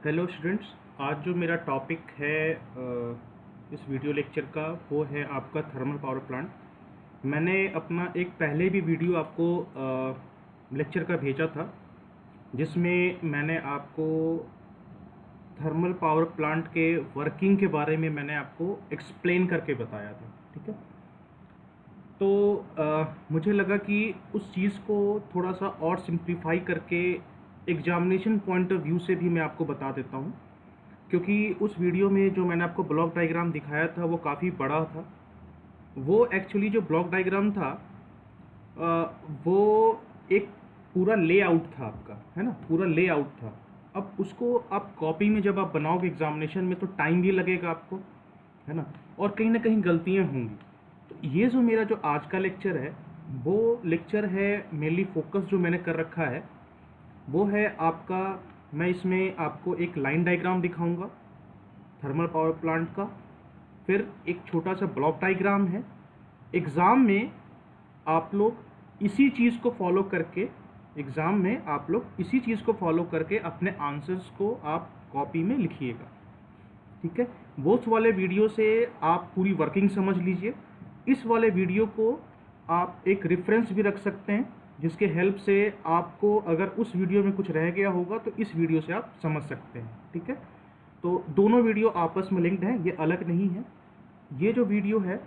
Hello students. आज जो मेरा टॉपिक है इस वीडियो लेक्चर का वो है आपका थर्मल पावर प्लांट। मैंने अपना एक पहले भी वीडियो आपको लेक्चर का भेजा था जिसमें मैंने आपको थर्मल पावर प्लांट के वर्किंग के बारे में मैंने आपको एक्सप्लेन करके बताया था। ठीक है, तो मुझे लगा कि उस चीज़ को थोड़ा सा और सिंप्लीफाई करके एग्जामिनेशन पॉइंट ऑफ व्यू से भी मैं आपको बता देता हूँ, क्योंकि उस वीडियो में जो मैंने आपको ब्लॉक डायग्राम दिखाया था वो काफ़ी बड़ा था। वो एक्चुअली जो ब्लॉक डायग्राम था वो एक पूरा लेआउट था आपका, है ना, पूरा लेआउट था। अब उसको आप कॉपी में जब आप बनाओगे एग्जामिनेशन में तो टाइम भी लगेगा आपको, है ना, और कहीं ना कहीं गलतियाँ होंगी। तो ये जो मेरा जो आज का लेक्चर है वो लेक्चर है मेनली फोकस जो मैंने कर रखा है वो है आपका, मैं इसमें आपको एक लाइन डायग्राम दिखाऊंगा थर्मल पावर प्लांट का, फिर एक छोटा सा ब्लॉक डायग्राम है। एग्ज़ाम में आप लोग इसी चीज़ को फॉलो करके अपने आंसर्स को आप कॉपी में लिखिएगा। ठीक है, वो वाले वीडियो से आप पूरी वर्किंग समझ लीजिए। इस वाले वीडियो को आप एक रेफरेंस भी रख सकते हैं जिसके हेल्प से आपको अगर उस वीडियो में कुछ रह गया होगा तो इस वीडियो से आप समझ सकते हैं। ठीक है, तो दोनों वीडियो आपस में लिंक्ड हैं, ये अलग नहीं है। ये जो वीडियो है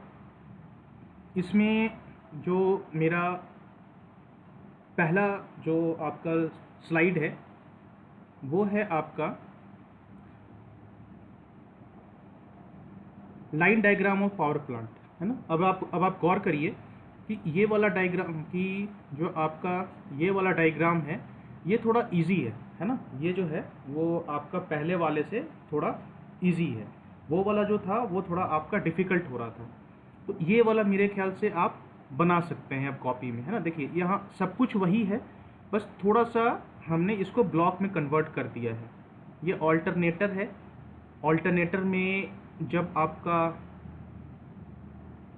इसमें जो मेरा पहला जो आपका स्लाइड है वो है आपका line diagram of power plant, है ना। अब आप गौर करिए कि ये वाला डायग्राम की जो आपका ये वाला डायग्राम है ये थोड़ा इजी है ना। ये जो है वो आपका पहले वाले से थोड़ा इजी है, वो वाला जो था वो थोड़ा आपका डिफ़िकल्ट हो रहा था। तो ये वाला मेरे ख्याल से आप बना सकते हैं अब कॉपी में, है ना। देखिए यहाँ सब कुछ वही है, बस थोड़ा सा हमने इसको ब्लॉक में कन्वर्ट कर दिया है। ये ऑल्टरनेटर है, ऑल्टरनेटर में जब आपका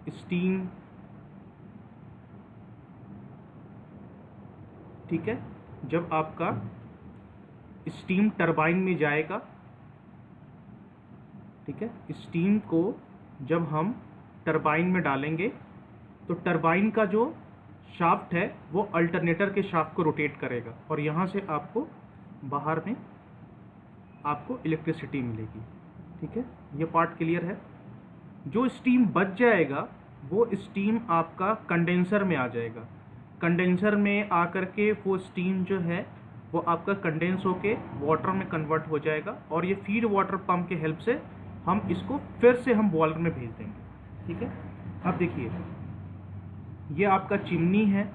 स्टीम, ठीक है, जब आपका स्टीम टरबाइन में जाएगा, ठीक है, स्टीम को जब हम टरबाइन में डालेंगे तो टरबाइन का जो शाफ्ट है वो अल्टरनेटर के शाफ्ट को रोटेट करेगा और यहाँ से आपको बाहर में आपको इलेक्ट्रिसिटी मिलेगी। ठीक है, ये पार्ट क्लियर है। जो स्टीम बच जाएगा वो स्टीम आपका कंडेंसर में आ जाएगा। कंडेंसर में आकर के वो स्टीम जो है वो आपका कंडेंस होके वाटर में कन्वर्ट हो जाएगा और ये फीड वाटर पंप के हेल्प से हम इसको फिर से हम बॉयलर में भेज देंगे। ठीक है, अब देखिए ये आपका चिमनी है।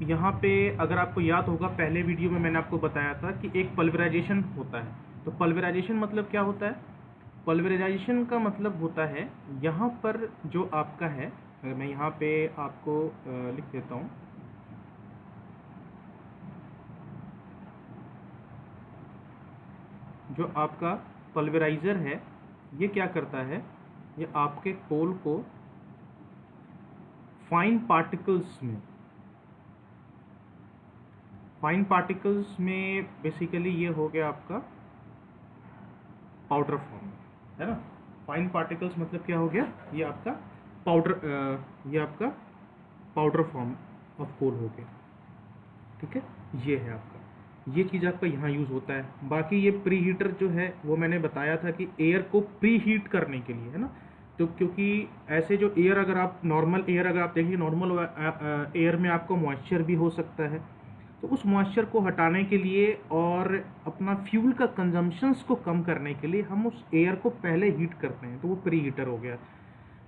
यहाँ पे अगर आपको याद होगा पहले वीडियो में मैंने आपको बताया था कि एक पल्वराइजेशन होता है। तो पल्वराइजेशन मतलब क्या होता है? पल्वराइजेशन का मतलब होता है यहाँ पर जो आपका है, अगर मैं यहाँ पे आपको लिख देता हूँ, जो आपका पल्वराइज़र है ये क्या करता है, ये आपके कोल को फाइन पार्टिकल्स में बेसिकली ये हो गया आपका पाउडर फॉर्म, है ना। फाइन पार्टिकल्स मतलब क्या हो गया, ये आपका पाउडर फॉर्म ऑफ कोल हो गया। ठीक है, ये है आपका, ये चीज़ आपका यहाँ यूज़ होता है। बाकी ये प्री हीटर जो है वो मैंने बताया था कि एयर को प्री हीट करने के लिए, है ना। तो क्योंकि ऐसे जो एयर अगर आप नॉर्मल एयर अगर आप देखिए, नॉर्मल एयर में आपको मॉइस्चर भी हो सकता है, तो उस मॉइस्चर को हटाने के लिए और अपना फ्यूल का कंजम्पशंस को कम करने के लिए हम उस एयर को पहले हीट करते हैं, तो वो प्री हीटर हो गया।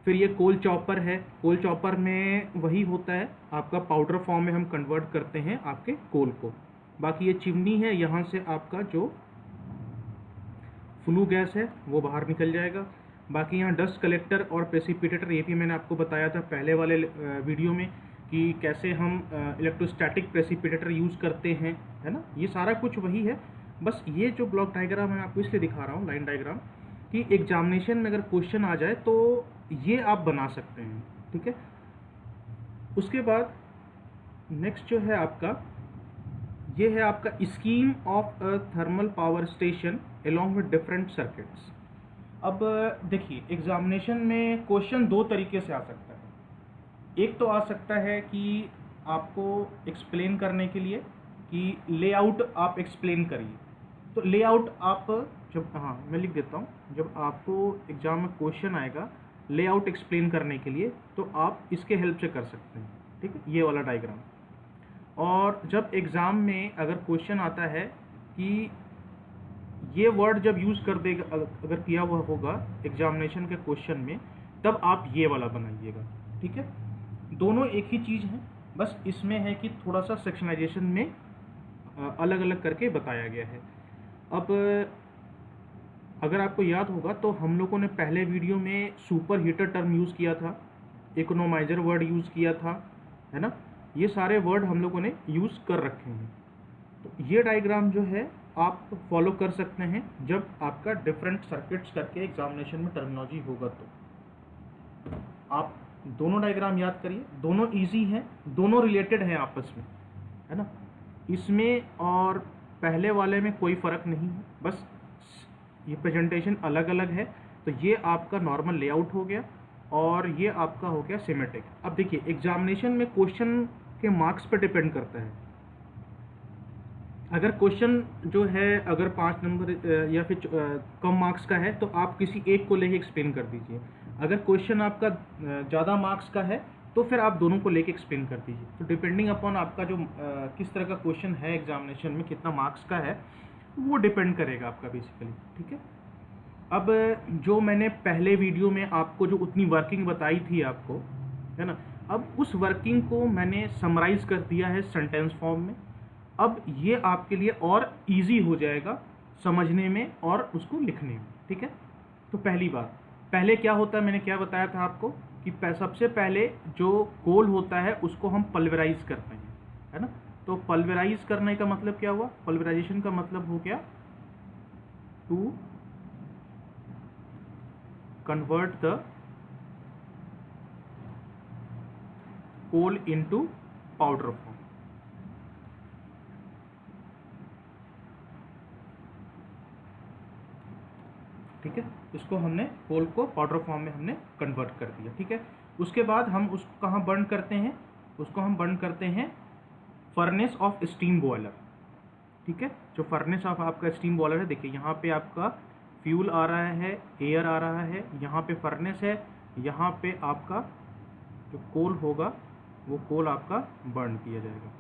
फिर ये कोल चॉपर है, कोल चॉपर में वही होता है, आपका पाउडर फॉर्म में हम कन्वर्ट करते हैं आपके कोल को। बाकी ये चिमनी है, यहाँ से आपका जो फ्लू गैस है वो बाहर निकल जाएगा। बाकी यहाँ डस्ट कलेक्टर और प्रेसिपिटेटर, ये भी मैंने आपको बताया था पहले वाले वीडियो में कि कैसे हम इलेक्ट्रोस्टैटिक प्रेसिपिटेटर यूज़ करते हैं, है ना। ये सारा कुछ वही है, बस ये जो ब्लॉक डायग्राम है मैं आपको इसलिए दिखा रहा हूँ, लाइन डायग्राम, कि एग्जामिनेशन में अगर क्वेश्चन आ जाए तो ये आप बना सकते हैं। ठीक है, उसके बाद नेक्स्ट जो है आपका ये है आपका scheme of a thermal power station along with different circuits. अब देखिए, एग्जामिनेशन में क्वेश्चन दो तरीके से आ सकता है। एक तो आ सकता है कि आपको एक्सप्लेन करने के लिए कि लेआउट आप एक्सप्लेन करिए। तो लेआउट आप जब, हाँ मैं लिख देता हूँ, जब आपको एग्जाम में क्वेश्चन आएगा लेआउट एक्सप्लेन करने के लिए तो आप इसके हेल्प से कर सकते हैं, ठीक है, ये वाला डायग्राम। और जब एग्ज़ाम में अगर क्वेश्चन आता है कि ये वर्ड जब यूज़ कर देगा, अगर किया हुआ होगा एग्जामिनेशन के क्वेश्चन में, तब आप ये वाला बनाइएगा, ठीक है। दोनों एक ही चीज़ है, बस इसमें है कि थोड़ा सा सेक्शनाइजेशन में अलग अलग करके बताया गया है। अब अगर आपको याद होगा तो हम लोगों ने पहले वीडियो में सुपर हीटर टर्म यूज़ किया था, इकोनोमाइजर वर्ड यूज़ किया था, है ना। ये सारे वर्ड हम लोगों ने यूज़ कर रखे हैं। तो ये डायग्राम जो है आप फॉलो कर सकते हैं जब आपका डिफरेंट सर्किट्स करके एग्जामिनेशन में टर्मिनोलॉजी होगा। तो आप दोनों डायग्राम याद करिए, दोनों इजी हैं, दोनों रिलेटेड हैं आपस में, है ना। इसमें और पहले वाले में कोई फ़र्क नहीं है, बस ये प्रेजेंटेशन अलग अलग है। तो ये आपका नॉर्मल लेआउट हो गया और ये आपका हो गया सिमेट्रिक। अब देखिए, एग्जामिनेशन में क्वेश्चन के मार्क्स पर डिपेंड करता है। अगर क्वेश्चन जो है अगर 5 नंबर या फिर कम मार्क्स का है तो आप किसी एक को लेके एक्सप्लेन कर दीजिए। अगर क्वेश्चन आपका ज़्यादा मार्क्स का है तो फिर आप दोनों को लेके एक्सप्लेन कर दीजिए। तो डिपेंडिंग अपॉन आपका जो किस तरह का क्वेश्चन है एग्जामिनेशन में, कितना मार्क्स का है, वो डिपेंड करेगा आपका बेसिकली, ठीक है। अब जो मैंने पहले वीडियो में आपको जो उतनी वर्किंग बताई थी आपको, है ना, अब उस वर्किंग को मैंने समराइज़ कर दिया है सेंटेंस फॉर्म में। अब ये आपके लिए और इजी हो जाएगा समझने में और उसको लिखने में, ठीक है। तो पहली बात, पहले क्या होता है, मैंने क्या बताया था आपको कि सबसे पहले जो कोल होता है उसको हम पल्वराइज करते हैं, है ना। तो पल्वराइज करने का मतलब क्या हुआ, पल्वराइजेशन का मतलब हो गया to convert the coal into powder form, ठीक है। इसको हमने कोल को पाउडर फॉर्म में हमने कन्वर्ट कर दिया, ठीक है। उसके बाद हम उसको कहाँ बर्न करते हैं, उसको हम बर्न करते हैं फर्नेस ऑफ स्टीम बॉयलर, ठीक है। जो फर्नेस ऑफ आपका स्टीम बॉयलर है, देखिए यहाँ पे आपका फ्यूल आ रहा है, एयर आ रहा है, यहाँ पे फर्नेस है, यहाँ पे आपका जो कोल होगा वो कोल आपका बर्न किया जाएगा।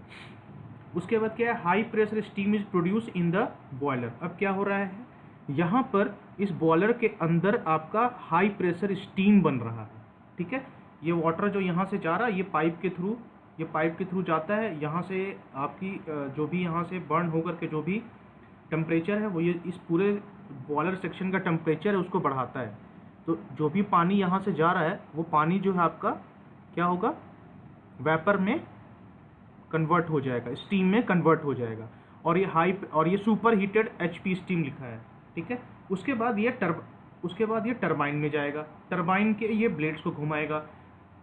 उसके बाद क्या है, high pressure steam is produce in the boiler. अब क्या हो रहा है, यहाँ पर इस बॉयलर के अंदर आपका हाई प्रेशर स्टीम बन रहा है, ठीक है। ये वाटर जो यहाँ से जा रहा है, ये पाइप के थ्रू जाता है, यहाँ से आपकी जो भी यहाँ से बर्न होकर के जो भी टेम्परेचर है वो ये इस पूरे बॉयलर सेक्शन का टेम्परेचर है उसको बढ़ाता है। तो जो भी पानी यहाँ से जा रहा है वो पानी जो है आपका क्या होगा, वेपर में कन्वर्ट हो जाएगा, स्टीम में कन्वर्ट हो जाएगा। और ये सुपर हीटेड HP स्टीम लिखा है, ठीक है। उसके बाद ये टरबाइन में जाएगा, टरबाइन के ये ब्लेड्स को घुमाएगा।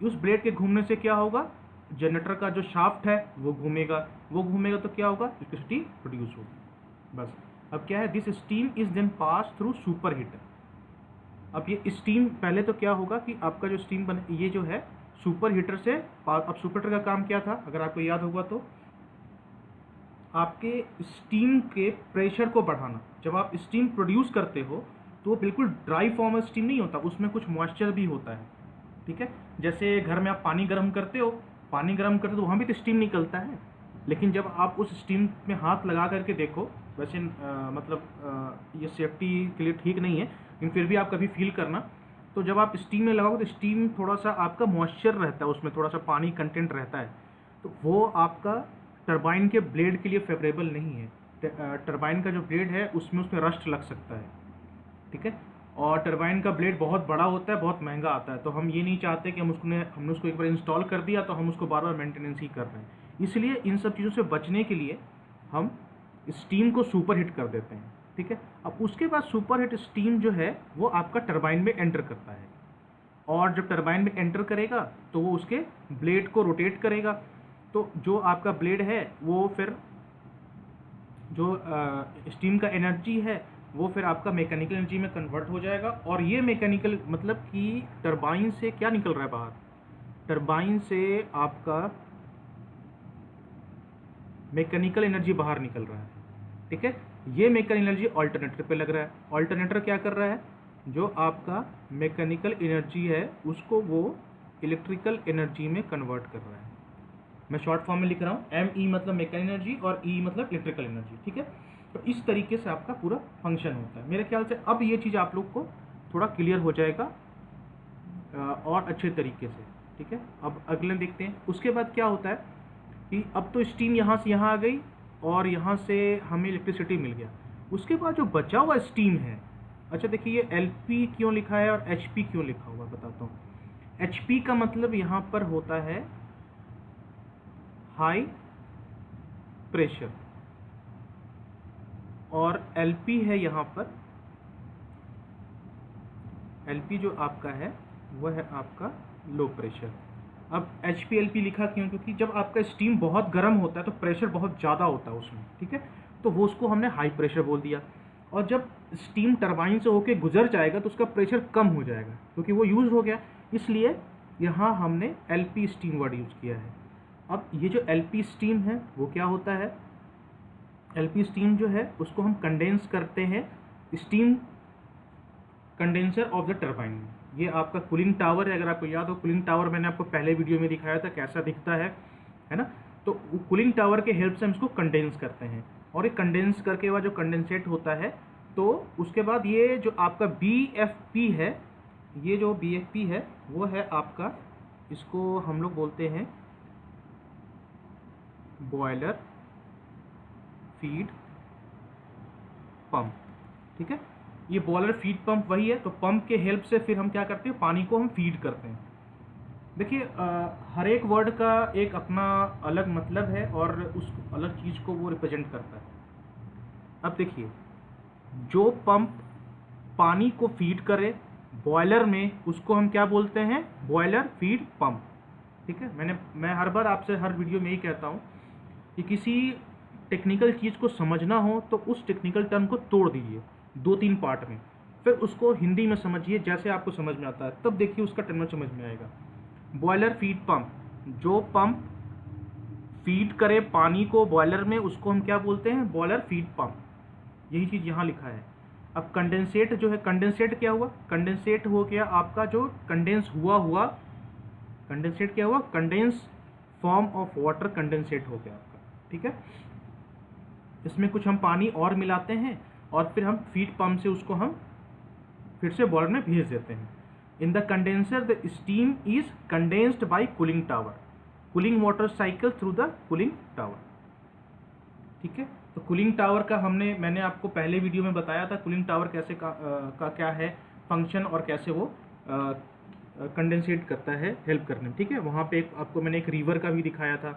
उस ब्लेड के घूमने से क्या होगा, जनरेटर का जो शाफ्ट है वो घूमेगा तो क्या होगा, इलेक्ट्रिसिटी प्रोड्यूस होगी, बस। अब क्या है, this steam is then pass through superheater. अब ये स्टीम पहले तो क्या होगा कि आपका जो स्टीम बने, ये जो है सुपर हीटर से अब सुपर हीटर का काम क्या था, अगर आपको याद होगा तो आपके स्टीम के प्रेशर को बढ़ाना। जब आप स्टीम प्रोड्यूस करते हो तो वो बिल्कुल ड्राई फॉर्म में स्टीम नहीं होता, उसमें कुछ मॉइस्चर भी होता है, ठीक है। जैसे घर में आप पानी गर्म करते हो तो वहाँ भी तो स्टीम निकलता है, लेकिन जब आप उस स्टीम में हाथ लगा करके देखो, वैसे ये सेफ्टी के लिए ठीक नहीं है, लेकिन फिर भी आप कभी फील करना, तो जब आप स्टीम में लगाओगे तो स्टीम थोड़ा सा आपका मॉइस्चर रहता है, उसमें थोड़ा सा पानी कंटेंट रहता है, तो वो आपका टरबाइन के ब्लेड के लिए फेवरेबल नहीं है। टरबाइन का जो ब्लेड है उसमें रस्ट लग सकता है, ठीक है। और टरबाइन का ब्लेड बहुत बड़ा होता है, बहुत महंगा आता है, तो हम ये नहीं चाहते कि हमने उसको एक बार इंस्टॉल कर दिया तो हम उसको बार बार मेंटेनेंस ही कर रहे हैं। इसलिए इन सब चीज़ों से बचने के लिए हम स्टीम को सुपर हीट कर देते हैं, ठीक है। अब उसके बाद सुपर हीट स्टीम जो है वो आपका टरबाइन में एंटर करता है, और जब टरबाइन में एंटर करेगा तो वो उसके ब्लेड को रोटेट करेगा। तो जो आपका ब्लेड है वो फिर जो स्टीम का एनर्जी है वो फिर आपका मैकेनिकल एनर्जी में कन्वर्ट हो जाएगा। और ये मैकेनिकल मतलब कि टरबाइन से क्या निकल रहा है बाहर, टरबाइन से आपका मैकेनिकल एनर्जी बाहर निकल रहा है, ठीक है। ये मैकेनिकल एनर्जी ऑल्टरनेटर पे लग रहा है। ऑल्टरनेटर क्या कर रहा है, जो आपका मैकेनिकल एनर्जी है उसको वो इलेक्ट्रिकल एनर्जी में कन्वर्ट कर रहा है। मैं शॉर्ट फॉर्म में लिख रहा हूँ, ME मतलब मैकेनिकल एनर्जी और E मतलब इलेक्ट्रिकल एनर्जी, ठीक है। तो इस तरीके से आपका पूरा फंक्शन होता है। मेरे ख्याल से अब ये चीज़ आप लोग को थोड़ा क्लियर हो जाएगा और अच्छे तरीके से, ठीक है। अब अगले देखते हैं। उसके बाद क्या होता है कि अब तो स्टीम यहाँ से यहाँ आ गई और यहाँ से हमें इलेक्ट्रिसिटी मिल गया। उसके बाद जो बचा हुआ स्टीम है, अच्छा देखिए ये LP क्यों लिखा है और HP क्यों लिखा हुआ है बताता हूँ। HP का मतलब यहाँ पर होता है हाई प्रेशर और LP है यहाँ पर, LP जो आपका है वह है आपका लो प्रेशर। अब HPLP लिखा क्यों, क्योंकि जब आपका स्टीम बहुत गर्म होता है तो प्रेशर बहुत ज़्यादा होता है उसमें, ठीक है, तो वो उसको हमने हाई प्रेशर बोल दिया। और जब स्टीम टरबाइन से होके गुजर जाएगा तो उसका प्रेशर कम हो जाएगा क्योंकि वो यूज़ हो गया, इसलिए यहाँ हमने LP स्टीम वर्ड यूज़ किया है। अब ये जो LP स्टीम है वो क्या होता है, LP स्टीम जो है उसको हम कंडेंस करते हैं steam condenser of the turbine में। ये आपका कूलिंग टावर है, अगर आपको याद हो कूलिंग टावर मैंने आपको पहले वीडियो में दिखाया था कैसा दिखता है ना। तो कूलिंग टावर के हेल्प से हम इसको कंडेंस करते हैं और ये कंडेंस करके बाद जो कंडेंसेट होता है तो उसके बाद ये जो आपका BFP है, ये जो BFP है वो है आपका, इसको हम लोग बोलते हैं बॉयलर फीड पंप, ठीक है। ये बॉयलर फीड पंप वही है। तो पंप के हेल्प से फिर हम क्या करते हैं, पानी को हम फीड करते हैं। देखिए हर एक वर्ड का एक अपना अलग मतलब है और उस अलग चीज़ को वो रिप्रेजेंट करता है। अब देखिए जो पंप पानी को फीड करे बॉयलर में उसको हम क्या बोलते हैं, बॉयलर फीड पंप, ठीक है। मैं हर बार आपसे हर वीडियो में ही कहता हूँ कि किसी टेक्निकल चीज़ को समझना हो तो उस टेक्निकल टर्म को तोड़ दीजिए 2-3 पार्ट में, फिर उसको हिंदी में समझिए जैसे आपको समझ में आता है, तब देखिए उसका टर्म समझ में आएगा। बॉयलर फीड पंप, जो पंप फीड करे पानी को बॉयलर में उसको हम क्या बोलते हैं, बॉयलर फीड पंप। यही चीज़ यहाँ लिखा है। अब कंडेंसेट जो है, कंडेंसेट क्या हुआ, कंडेंसेट हो गया आपका जो कंडेंस हुआ कंडेंसेट क्या हुआ, condense form of water condensate हो गया आपका, ठीक है। इसमें कुछ हम पानी और मिलाते हैं और फिर हम फीड पंप से उसको हम फिर से बॉयलर में भेज देते हैं। In the condenser the steam is condensed by cooling tower, cooling water cycle through the cooling tower, ठीक है। तो कूलिंग टावर का मैंने आपको पहले वीडियो में बताया था कूलिंग टावर कैसे का क्या है फंक्शन और कैसे वो कंडेंसेट करता है हेल्प करने में, ठीक है। वहाँ पे आपको मैंने एक रिवर का भी दिखाया था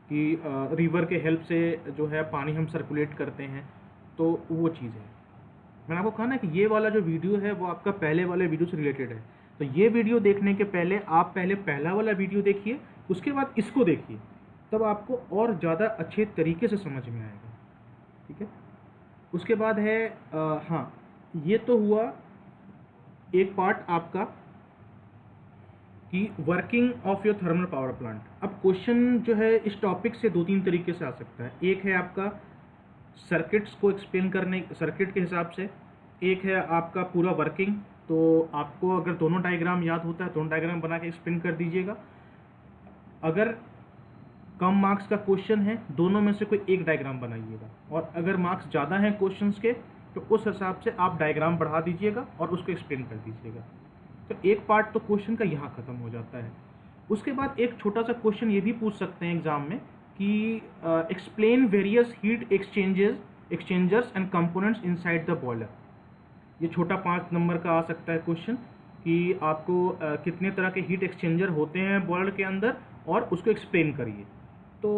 कि रिवर के हेल्प से जो है पानी हम सर्कुलेट करते हैं, तो वो चीज़ है। मैंने आपको कहा ना कि ये वाला जो वीडियो है वो आपका पहले वाले वीडियो से रिलेटेड है। तो ये वीडियो देखने के पहले आप पहले पहला वाला वीडियो देखिए, उसके बाद इसको देखिए, तब आपको और ज़्यादा अच्छे तरीके से समझ में आएगा, ठीक है। उसके बाद है हाँ, ये तो हुआ एक पार्ट आपका कि working of your thermal power plant. अब क्वेश्चन जो है इस टॉपिक से 2-3 तरीके से आ सकता है। एक है आपका सर्किट्स को एक्सप्लेन करने सर्किट के हिसाब से, एक है आपका पूरा वर्किंग। तो आपको अगर दोनों डायग्राम याद होता है दोनों डायग्राम बना के एक्सप्लेन कर दीजिएगा। अगर कम मार्क्स का क्वेश्चन है दोनों में से कोई एक डायग्राम बनाइएगा, और अगर मार्क्स ज़्यादा हैं क्वेश्चंस के तो उस हिसाब से आप डायग्राम बढ़ा दीजिएगा और उसको एक्सप्लेन कर दीजिएगा। तो एक पार्ट तो क्वेश्चन का यहाँ ख़त्म हो जाता है। उसके बाद एक छोटा सा क्वेश्चन ये भी पूछ सकते हैं एग्जाम में कि explain various heat exchangers and components inside the boiler. ये छोटा 5 नंबर का आ सकता है क्वेश्चन कि आपको कितने तरह के हीट एक्सचेंजर होते हैं बॉयलर के अंदर और उसको एक्सप्लेन करिए। तो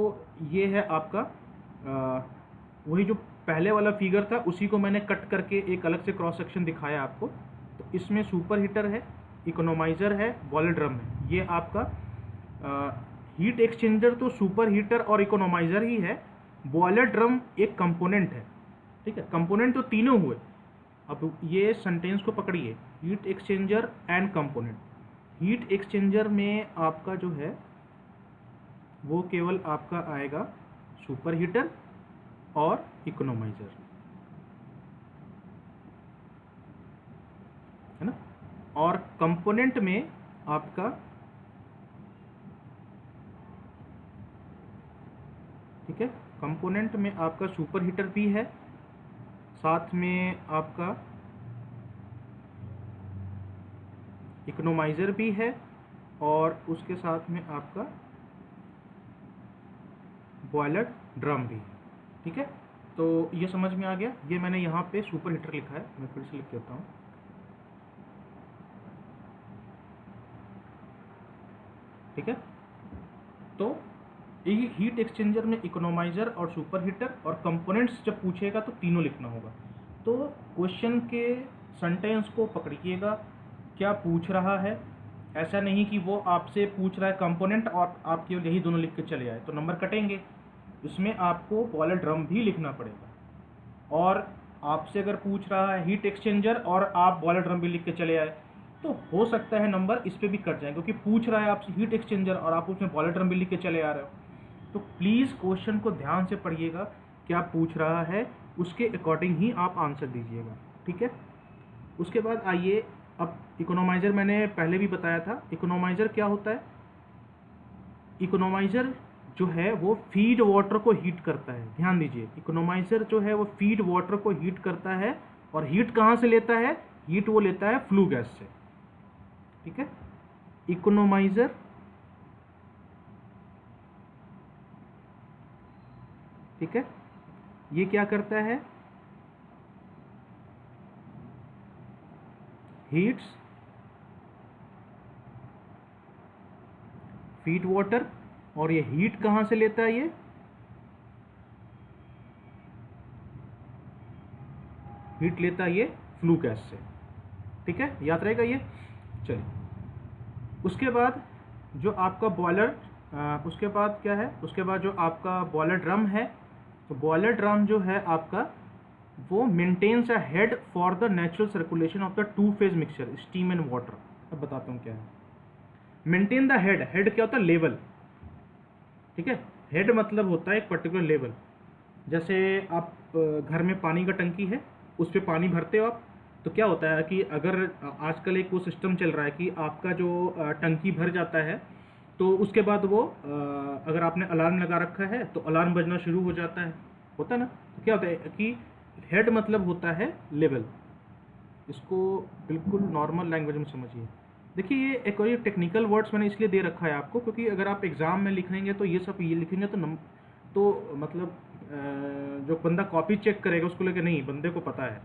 ये है आपका वही जो पहले वाला फिगर था उसी को मैंने कट करके एक अलग से क्रॉस सेक्शन दिखाया आपको। तो इसमें सुपर हीटर है, इकोनोमाइज़र है, बॉयलर ड्रम है। ये आपका हीट एक्सचेंजर तो सुपर हीटर और इकोनोमाइज़र ही है, बॉयलर ड्रम एक कंपोनेंट है, ठीक है। कंपोनेंट तो तीनों हुए। अब ये सेंटेंस को पकड़िए, heat exchanger and component. Heat exchanger में आपका जो है वो केवल आपका आएगा सुपर हीटर और इकोनोमाइजर, है ना। और कंपोनेंट में आपका, ठीक है, कंपोनेंट में आपका सुपर हीटर भी है, साथ में आपका इकोनोमाइजर भी है, और उसके साथ में आपका बॉयलर ड्रम भी है, ठीक है। तो ये समझ में आ गया। ये मैंने यहाँ पे सुपर हीटर लिखा है, मैं फिर से लिख देता हूँ, ठीक है। तो हीट एक्सचेंजर में इकोनोमाइजर और सुपर हीटर और कंपोनेंट्स जब पूछेगा तो तीनों लिखना होगा। तो क्वेश्चन के सेंटेंस को पकड़िएगा, क्या पूछ रहा है। ऐसा नहीं कि वो आपसे पूछ रहा है कंपोनेंट और आप केवल यही दोनों लिख के चले आए, तो नंबर कटेंगे। इसमें आपको बॉयलर ड्रम भी लिखना पड़ेगा। और आपसे अगर पूछ रहा है हीट एक्सचेंजर और आप बॉयलर ड्रम भी लिख के चले आए, तो हो सकता है नंबर इस पर भी कट जाए, क्योंकि पूछ रहा है आपसे हीट एक्सचेंजर और आप उसमें बॉयलर ड्रम भी लिख के चले आ रहे हो। तो प्लीज़ क्वेश्चन को ध्यान से पढ़िएगा, क्या पूछ रहा है उसके अकॉर्डिंग ही आप आंसर दीजिएगा, ठीक है। उसके बाद आइए, अब इकोनोमाइज़र मैंने पहले भी बताया था। इकोनोमाइज़र क्या होता है? इकोनोमाइज़र जो है वो फीड वाटर को हीट करता है। ध्यान दीजिए, इकोनोमाइज़र जो है वो फीड वाटर को हीट करता है, और हीट कहाँ से लेता है? हीट वो लेता है फ्लू गैस से, ठीक है। इकोनोमाइज़र ठीक है, ये क्या करता है? हीट्स फीड वाटर, और ये हीट कहाँ से लेता है? ये हीट लेता है ये फ्लू गैस से, ठीक है, याद रहेगा ये। चलिए, उसके बाद जो आपका बॉयलर, उसके बाद क्या है? उसके बाद जो आपका बॉयलर ड्रम है, तो बॉयलर ड्रम जो है आपका वो maintains a head for the natural circulation of the two phase mixture steam and water. अब बताता हूँ क्या है मेंटेन द हेड। हेड क्या होता है? लेवल, ठीक है। हेड मतलब होता है एक पर्टिकुलर लेवल। जैसे आप घर में पानी का टंकी है, उस पर पानी भरते हो आप, तो क्या होता है कि अगर आजकल एक वो सिस्टम चल रहा है कि आपका जो टंकी भर जाता है, तो उसके बाद वो अगर आपने अलार्म लगा रखा है तो अलार्म बजना शुरू हो जाता है, होता है ना। तो क्या होता है कि हेड मतलब होता है लेवल। इसको बिल्कुल नॉर्मल लैंग्वेज में समझिए। देखिए, ये एक और ये टेक्निकल वर्ड्स मैंने इसलिए दे रखा है आपको, क्योंकि अगर आप एग्ज़ाम में लिखेंगे तो ये सब ये लिखेंगे तो मतलब जो बंदा कॉपी चेक करेगा उसको लेकर नहीं, बंदे को पता है।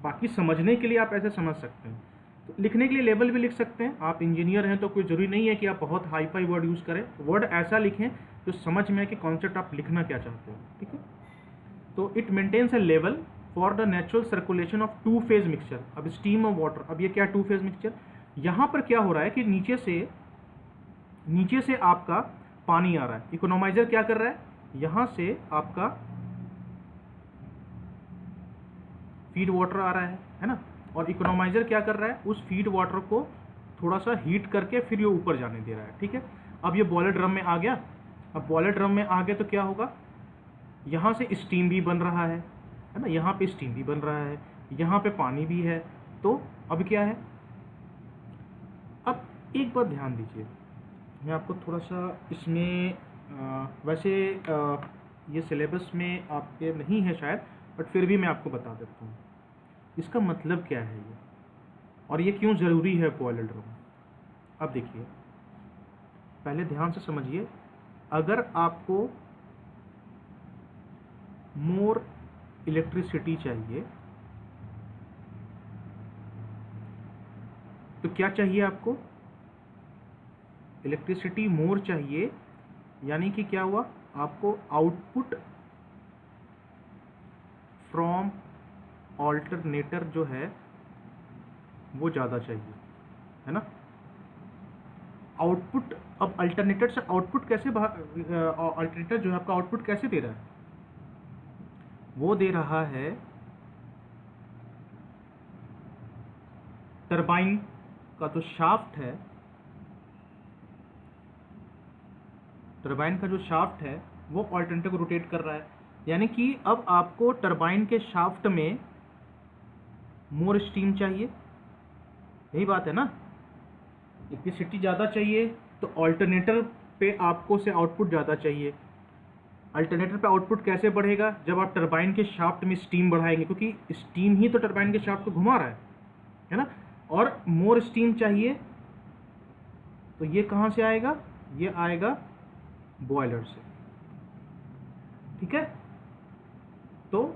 बाकी समझने के लिए आप ऐसे समझ सकते हैं, तो लिखने के लिए लेवल भी लिख सकते हैं। आप इंजीनियर हैं तो कोई ज़रूरी नहीं है कि आप बहुत हाई फाई वर्ड यूज़ करें। वर्ड ऐसा लिखें जो समझ में है कि कॉन्सेप्ट आप लिखना क्या चाहते हो, ठीक है। तो it maintains a level for the natural circulation of two phase mixture. अब स्टीम और वाटर, अब ये क्या टू फेज मिक्सचर? यहाँ पर क्या हो रहा है कि नीचे से आपका पानी आ रहा है। इकोनोमाइजर क्या कर रहा है? यहाँ से आपका फीड वाटर आ रहा है ना। और इकोनोमाइजर क्या कर रहा है? उस फीड वाटर को थोड़ा सा हीट करके फिर ये ऊपर जाने दे रहा है, ठीक है। अब ये बॉयलर ड्रम में आ गया। अब बॉयलर ड्रम में आ गया तो क्या होगा? यहाँ से स्टीम भी बन रहा है ना, यहाँ पे स्टीम भी बन रहा है, यहाँ पे पानी भी है। तो अब क्या है? अब एक बात ध्यान दीजिए, मैं आपको थोड़ा सा इसमें वैसे ये सिलेबस में आपके नहीं है शायद, बट फिर भी मैं आपको बता देता हूँ इसका मतलब क्या है ये, और ये क्यों ज़रूरी है बॉयलर ड्रम। अब देखिए, पहले ध्यान से समझिए। अगर आपको मोर इलेक्ट्रिसिटी चाहिए तो क्या चाहिए आपको? इलेक्ट्रिसिटी मोर चाहिए, यानी कि क्या हुआ? आपको आउटपुट फ्रॉम ऑल्टरनेटर जो है वो ज़्यादा चाहिए, है ना। आउटपुट, अब अल्टरनेटर से आउटपुट कैसे अल्टरनेटर जो है आपका आउटपुट कैसे दे रहा है? वो दे रहा है टरबाइन का जो शाफ्ट है, टरबाइन का जो शाफ्ट है वो ऑल्टरनेटर को रोटेट कर रहा है। यानी कि अब आपको टरबाइन के शाफ्ट में मोर स्टीम चाहिए, यही बात है ना। इलेक्ट्रिसिटी ज़्यादा चाहिए तो ऑल्टरनेटर पे आपको से आउटपुट ज़्यादा चाहिए। अल्टरनेटर पे आउटपुट कैसे बढ़ेगा? जब आप टरबाइन के शाफ्ट में स्टीम बढ़ाएंगे, क्योंकि स्टीम ही तो टरबाइन के शाफ्ट को घुमा रहा है ना। और मोर स्टीम चाहिए तो ये कहाँ से आएगा? ये आएगा बॉयलर से, ठीक है। तो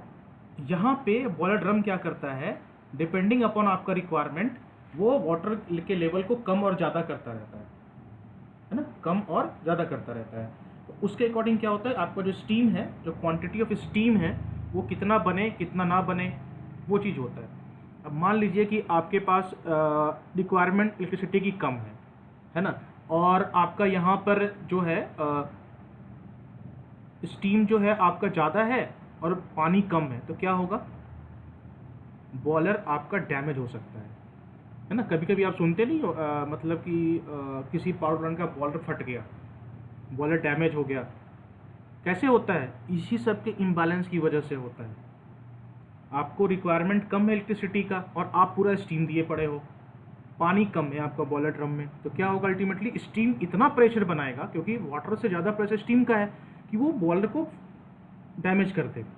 यहाँ पे बॉयलर ड्रम क्या करता है, डिपेंडिंग अपॉन आपका रिक्वायरमेंट वो वाटर के लेवल को कम और ज़्यादा करता रहता है ना, कम और ज़्यादा करता रहता है। तो उसके अकॉर्डिंग क्या होता है, आपका जो स्टीम है, जो क्वांटिटी ऑफ स्टीम है वो कितना बने कितना ना बने, वो चीज़ होता है। अब मान लीजिए कि आपके पास रिक्वायरमेंट इलेक्ट्रिसिटी की कम है ना, और आपका यहाँ पर जो है स्टीम जो है आपका ज़्यादा है और पानी कम है, तो क्या होगा? बॉयलर आपका डैमेज हो सकता है ना। कभी कभी आप सुनते नहीं हो मतलब कि किसी पावर प्लांट का बॉयलर फट गया, बॉयलर डैमेज हो गया। कैसे होता है? इसी सब के इम्बैलेंस की वजह से होता है। आपको रिक्वायरमेंट कम है इलेक्ट्रिसिटी का और आप पूरा स्टीम दिए पड़े हो, पानी कम है आपका बॉयलर ड्रम में, तो क्या होगा? अल्टीमेटली स्टीम इतना प्रेशर बनाएगा, क्योंकि वाटर से ज़्यादा प्रेशर स्टीम का है, कि वो बॉयलर को डैमेज कर देगा,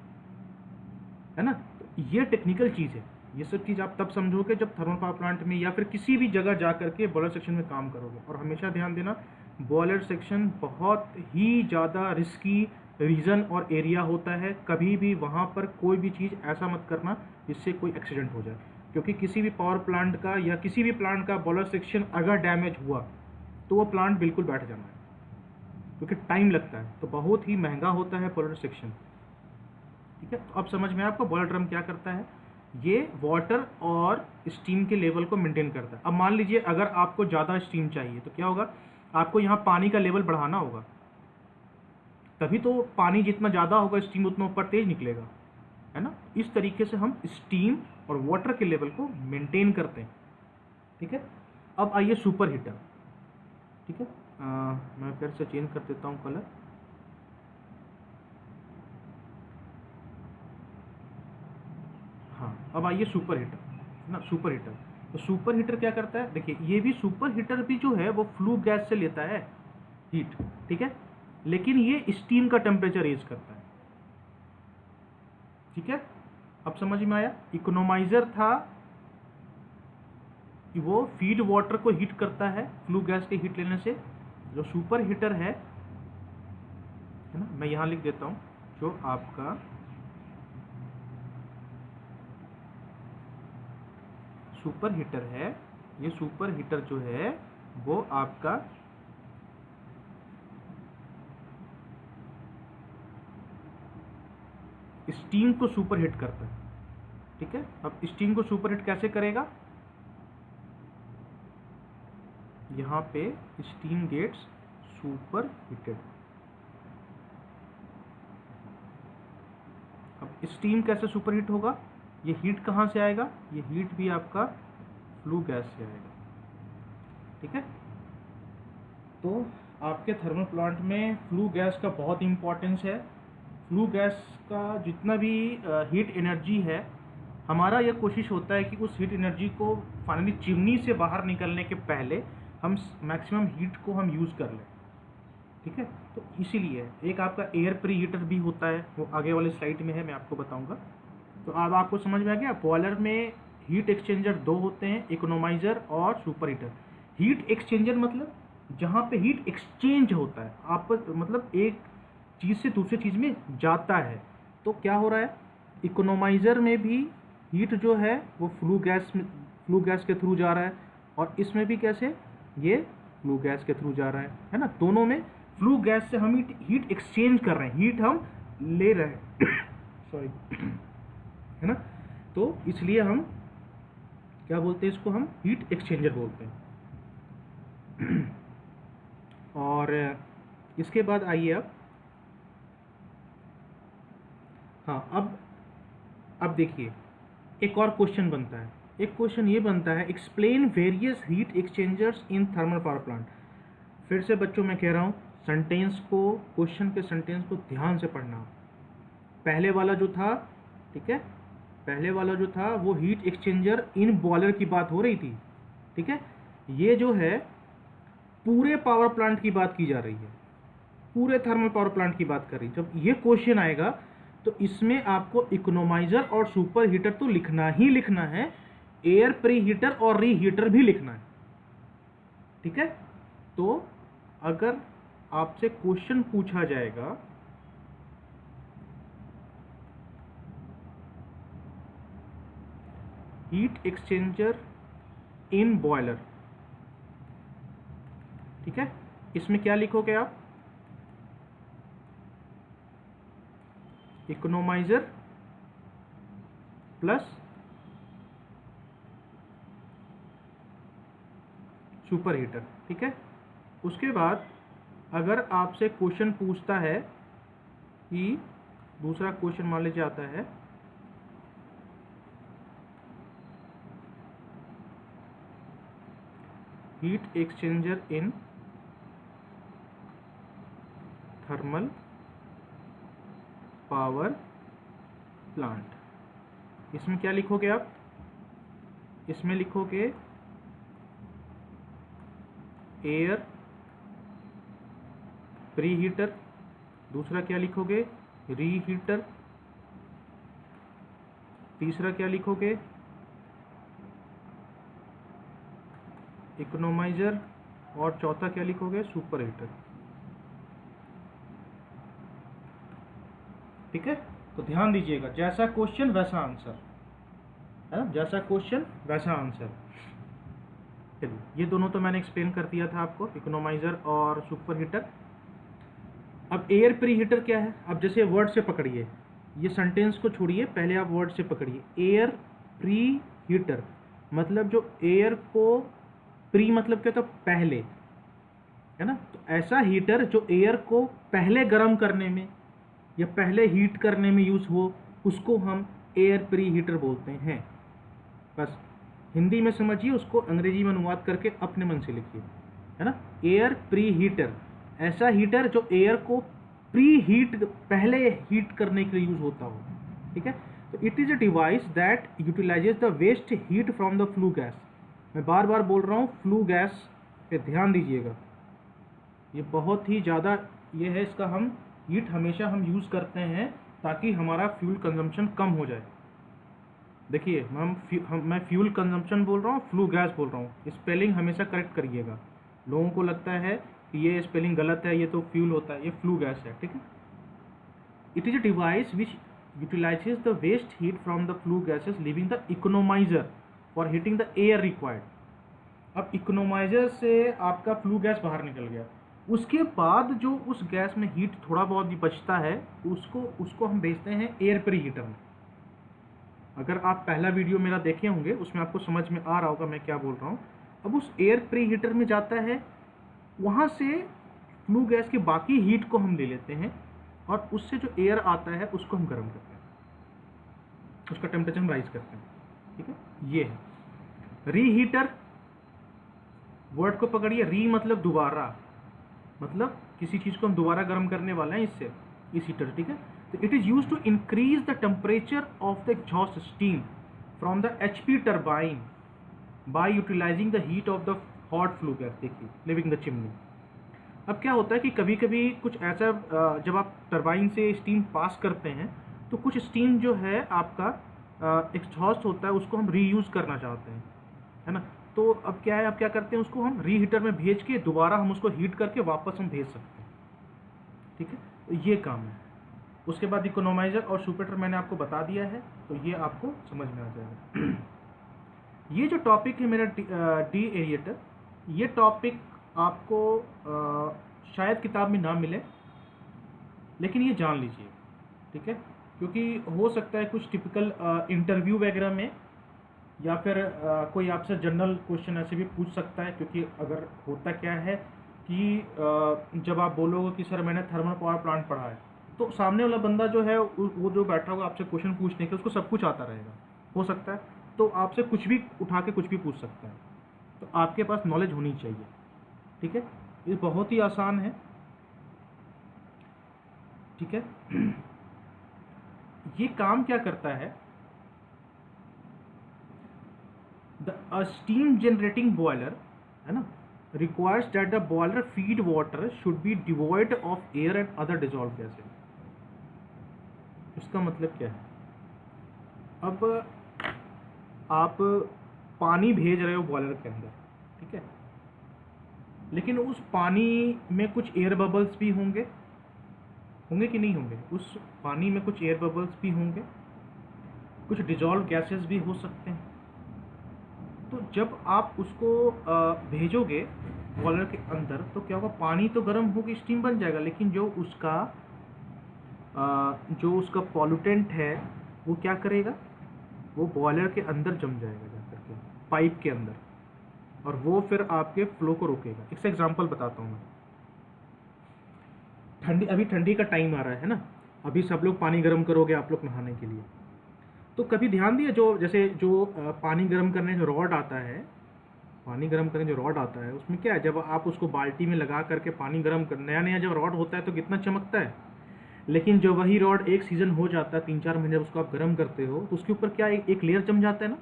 है ना। तो ये टेक्निकल चीज़ है। ये सब चीज़ आप तब समझोगे जब थर्मल पावर प्लांट में या फिर किसी भी जगह जा करके बॉयलर सेक्शन में काम करोगे। और हमेशा ध्यान देना, बॉयलर सेक्शन बहुत ही ज़्यादा रिस्की रीजन और एरिया होता है। कभी भी वहाँ पर कोई भी चीज़ ऐसा मत करना जिससे कोई एक्सीडेंट हो जाए, क्योंकि किसी भी पावर प्लांट का या किसी भी प्लांट का बॉयलर सेक्शन अगर डैमेज हुआ तो वो प्लांट बिल्कुल बैठ जाना है, क्योंकि टाइम लगता है, तो बहुत ही महंगा होता है बॉयलर सेक्शन, ठीक है। तो अब समझ में आपको बॉयलर ड्रम क्या करता है, ये वाटर और स्टीम के लेवल को मेंटेन करता है। अब मान लीजिए अगर आपको ज़्यादा स्टीम चाहिए तो क्या होगा? आपको यहाँ पानी का लेवल बढ़ाना होगा, तभी तो पानी जितना ज़्यादा होगा स्टीम उतना ऊपर तेज निकलेगा, है ना। इस तरीके से हम स्टीम और वाटर के लेवल को मेंटेन करते हैं, ठीक है। अब आइए सुपर हीटर, ठीक है। मैं फिर से चेंज कर देता हूँ कलर। हाँ, अब आइए सुपर हीटर, है ना। सुपर हीटर, तो सुपर हीटर क्या करता है? देखिए, ये भी सुपर हीटर भी जो है वो फ्लू गैस से लेता है हीट, ठीक है, लेकिन ये स्टीम का टेम्परेचर रेज करता है, ठीक है। अब समझ में आया? इकोनोमाइजर था कि वो फीड वाटर को हीट करता है फ्लू गैस के हीट लेने से। जो सुपर हीटर है ना, मैं यहाँ लिख देता हूँ, जो आपका सुपर हीटर है, ये सुपर हीटर जो है वो आपका स्टीम को सुपर हीट करता है, ठीक है। अब स्टीम को सुपर हीट कैसे करेगा? यहाँ पे स्टीम गेट्स सुपर हीटेड। अब स्टीम कैसे सुपर हीट होगा? ये हीट कहाँ से आएगा? ये हीट भी आपका फ्लू गैस से आएगा, ठीक है। तो आपके थर्मल प्लांट में फ्लू गैस का बहुत इंपॉर्टेंस है। फ्लू गैस का जितना भी हीट एनर्जी है, हमारा यह कोशिश होता है कि उस हीट एनर्जी को फाइनली चिमनी से बाहर निकलने के पहले हम मैक्सिमम हीट को हम यूज़ कर लें, ठीक है। तो इसीलिए एक आपका एयर प्री हीटर भी होता है, वो आगे वाले स्लाइड में है, मैं आपको बताऊंगा। तो अब आपको समझ में आ गया, बॉयलर में हीट एक्सचेंजर दो होते हैं, इकोनोमाइजर और सुपर हीटर। हीट एक्सचेंजर मतलब जहाँ पे हीट एक्सचेंज होता है, आप मतलब एक चीज़ से दूसरी चीज़ में जाता है। तो क्या हो रहा है, इकोनोमाइजर में भी हीट जो है वो फ्लू गैस के थ्रू जा रहा है, और इसमें भी कैसे, ये फ्लू गैस के थ्रू जा रहा है ना। दोनों में फ्लू गैस से हम हीट एक्सचेंज कर रहे हैं, हीट हम ले रहे हैं सॉरी है ना। तो इसलिए हम क्या बोलते हैं, इसको हम हीट एक्सचेंजर बोलते हैं। और इसके बाद आइए अब, हाँ, अब अब देखिए एक और क्वेश्चन बनता है, एक क्वेश्चन ये बनता है, explain various heat exchangers in thermal power plant. फिर से बच्चों मैं कह रहा हूँ सेंटेंस को, क्वेश्चन के सेंटेंस को ध्यान से पढ़ना। पहले वाला जो था, ठीक है, पहले वाला जो था वो हीट एक्सचेंजर इन बॉयलर की बात हो रही थी, ठीक है। ये जो है पूरे पावर प्लांट की बात की जा रही है, पूरे थर्मल पावर प्लांट की बात कर रही है। जब ये क्वेश्चन आएगा तो इसमें आपको इकोनोमाइजर और सुपर हीटर तो लिखना ही लिखना है, एयर प्री हीटर और री हीटर भी लिखना है, ठीक है। तो अगर आपसे क्वेश्चन पूछा जाएगा हीट एक्सचेंजर इन बॉयलर, ठीक है, इसमें क्या लिखोगे आप, इकोनोमाइजर प्लस सुपर हीटर, ठीक है। उसके बाद अगर आपसे क्वेश्चन पूछता है कि दूसरा क्वेश्चन मान लीजिए आता है heat exchanger in thermal power plant, इसमें क्या लिखोगे आप, इसमें लिखोगे एयर प्री हीटर, दूसरा क्या लिखोगे री हीटर, तीसरा क्या लिखोगे इकोनोमाइजर, और चौथा क्या लिखोगे सुपर हीटर, ठीक है। तो ध्यान दीजिएगा, जैसा क्वेश्चन वैसा आंसर है ना, जैसा क्वेश्चन वैसा आंसर। चलिए ये दोनों तो मैंने एक्सप्लेन कर दिया था आपको, इकोनोमाइजर और सुपर हीटर। अब एयर प्री हीटर क्या है, अब जैसे वर्ड से पकड़िए, ये सेंटेंस को छोड़िए, पहले आप वर्ड से पकड़िए। एयर प्री हीटर मतलब जो एयर को, प्री मतलब क्या था पहले, है ना, तो ऐसा हीटर जो एयर को पहले गर्म करने में या पहले हीट करने में यूज हो, उसको हम एयर प्री हीटर बोलते हैं। बस हिंदी में समझिए, उसको अंग्रेजी में अनुवाद करके अपने मन से लिखिए, है ना। एयर प्री हीटर, ऐसा हीटर जो एयर को प्री हीट, पहले हीट करने के लिए यूज होता हो, ठीक है। तो it is a device that utilises the waste heat from the flue gas. मैं बार बार बोल रहा हूँ, फ्लू गैस पे ध्यान दीजिएगा, ये बहुत ही ज़्यादा ये है, इसका हम हीट हमेशा हम यूज़ करते हैं ताकि हमारा फ्यूल कंजम्पशन कम हो जाए। देखिए मैं फ्यूल कंजम्पशन बोल रहा हूँ, फ्लू गैस बोल रहा हूँ, स्पेलिंग हमेशा करेक्ट करिएगा। लोगों को लगता है कि ये स्पेलिंग गलत है, ये तो फ्यूल होता है, ये फ्लू गैस है, ठीक है। It is a device which utilises the waste heat from the flue gases leaving the economiser for heating the air required. अब इकोनोमाइजर से आपका फ्लू गैस बाहर निकल गया, उसके बाद जो उस गैस में हीट थोड़ा बहुत भी बचता है उसको हम भेजते हैं एयर प्री हीटर में। अगर आप पहला वीडियो मेरा देखे होंगे उसमें आपको समझ में आ रहा होगा मैं क्या बोल रहा हूँ। अब उस एयर प्री हीटर में जाता है, वहाँ से फ्लू गैस के बाकी हीट को हम ले लेते हैं और उससे जो एयर आता है उसको हम गर्म करते हैं, उसका टेम्परेचर हम राइज करते हैं, ठीक है। ये है री हीटर, वर्ड को पकड़िए, री मतलब दोबारा, मतलब किसी चीज़ को हम दोबारा गर्म करने वाले हैं इससे, इस हीटर, ठीक है। तो it is use to increase the temperature of the exhaust steam from the HP turbine by utilising the heat of the hot flue gas. देखिए लिविंग द चिमनी। अब क्या होता है कि कभी कभी कुछ ऐसा, जब आप टर्बाइन से स्टीम पास करते हैं तो कुछ स्टीम जो है आपका एग्जॉस्ट होता है, उसको हम रीयूज करना चाहते हैं, है ना। तो अब क्या है, अब क्या करते हैं, उसको हम री हीटर में भेज के दोबारा हम उसको हीट करके वापस हम भेज सकते हैं, ठीक है। तो ये काम है। उसके बाद इकोनोमाइजर और सुपर मैंने आपको बता दिया है, तो ये आपको समझ में आ जाएगा। ये जो टॉपिक है मेरा डी एरिएटर, ये टॉपिक आपको शायद किताब में ना मिले, लेकिन ये जान लीजिए, ठीक है, क्योंकि हो सकता है कुछ टिपिकल इंटरव्यू वगैरह में या फिर कोई आपसे जनरल क्वेश्चन ऐसे भी पूछ सकता है। क्योंकि अगर होता क्या है कि जब आप बोलोगे कि सर मैंने थर्मल पावर प्लांट पढ़ा है, तो सामने वाला बंदा जो है वो जो बैठा होगा आपसे क्वेश्चन पूछने के, उसको सब कुछ आता रहेगा, हो सकता है तो आपसे कुछ भी उठा के कुछ भी पूछ सकता है। तो आपके पास नॉलेज होनी चाहिए, ठीक है। ये बहुत ही आसान है, ठीक है। ये काम क्या करता है, a steam generating boiler, है ना, requires that the boiler feed water should be devoid of air and other dissolved gases। इसका मतलब क्या है, अब आप पानी भेज रहे हो बॉयलर के अंदर, ठीक है, लेकिन उस पानी में कुछ एयर बबल्स भी होंगे, होंगे कि नहीं होंगे, उस पानी में कुछ एयर बबल्स भी होंगे, कुछ डिजॉल्व गैसेस भी हो सकते हैं। तो जब आप उसको भेजोगे बॉयलर के अंदर तो क्या होगा, पानी तो गर्म होगी, स्टीम बन जाएगा, लेकिन जो उसका पॉल्यूटेंट है वो क्या करेगा, वो बॉयलर के अंदर जम जाएगा जाकर के पाइप के अंदर, और वो फिर आपके फ्लो को रोकेगा। एक एग्जांपल बताता हूँ मैं। अभी ठंडी का टाइम आ रहा है ना, अभी सब लोग पानी गर्म करोगे आप लोग नहाने के लिए, तो कभी ध्यान दिया जो पानी गर्म करने जो रॉड आता है, पानी गर्म करने जो रॉड आता है उसमें क्या है, जब आप उसको बाल्टी में लगा करके पानी गर्म कर, नया नया जब रॉड होता है तो कितना चमकता है, लेकिन जो वही रॉड एक सीज़न हो जाता है, 3-4 महीने जब उसको आप गर्म करते हो तो उसके ऊपर क्या एक लेयर जम जाता है ना,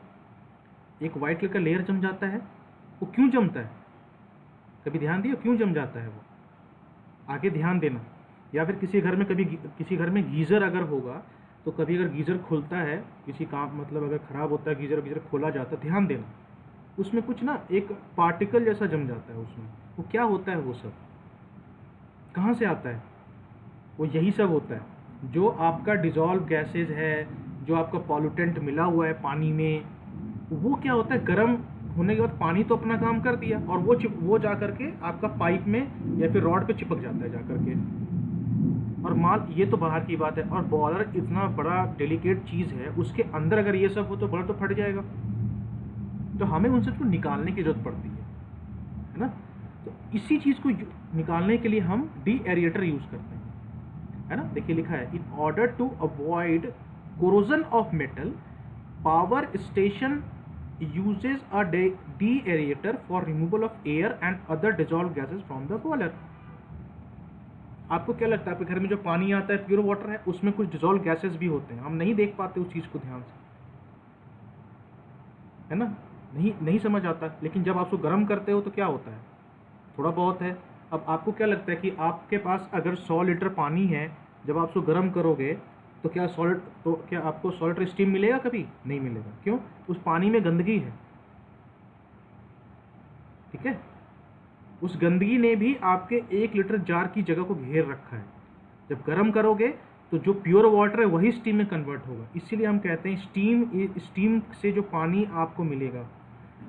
एक वाइट कलर का लेयर जम जाता है। वो क्यों जमता है, कभी ध्यान दिया क्यों जम जाता है वो, आगे ध्यान देना। या फिर किसी घर में गीज़र अगर होगा तो कभी अगर गीज़र खुलता है, किसी काम मतलब अगर ख़राब होता है गीज़र खोला जाता है, ध्यान देना उसमें कुछ ना एक पार्टिकल जैसा जम जाता है उसमें, वो क्या होता है, वो सब कहाँ से आता है, वो यही सब होता है जो आपका डिज़ोल्व गैसेज है, जो आपका पॉल्यूटेंट मिला हुआ है पानी में, वो क्या होता है, गर्म होने के बाद पानी तो अपना काम कर दिया और वो जा करके आपका पाइप में या फिर रॉड पे चिपक जाता है जा करके, और माल ये तो बाहर की बात है। और बॉयलर इतना बड़ा डेलिकेट चीज़ है, उसके अंदर अगर ये सब हो तो बॉयलर तो फट जाएगा, तो हमें उन सबको निकालने की जरूरत पड़ती है ना। तो इसी चीज़ को निकालने के लिए हम डी-एरिएटर यूज़ करते हैं, है ना। देखिए लिखा है, in order to avoid corrosion of metal, power station uses a de-aerator for removal of air and other dissolved gases from the boiler। आपको क्या लगता है, आपके घर में जो पानी आता है प्योर वाटर है, उसमें कुछ डिजॉल्व गैसेस भी होते हैं, हम नहीं देख पाते उस चीज़ को ध्यान से, है ना, नहीं समझ आता, लेकिन जब आप उसको गर्म करते हो तो क्या होता है, थोड़ा बहुत है। अब आपको क्या लगता है कि आपके पास अगर 100 लीटर पानी है, जब आप उसको गर्म करोगे तो क्या आपको 100 लीटर स्टीम मिलेगा, कभी नहीं मिलेगा, क्यों, उस पानी में गंदगी है, ठीक है, उस गंदगी ने भी आपके 1 लीटर जार की जगह को घेर रखा है। जब गर्म करोगे तो जो प्योर वाटर है वही स्टीम में कन्वर्ट होगा, इसीलिए हम कहते हैं स्टीम से जो पानी आपको मिलेगा,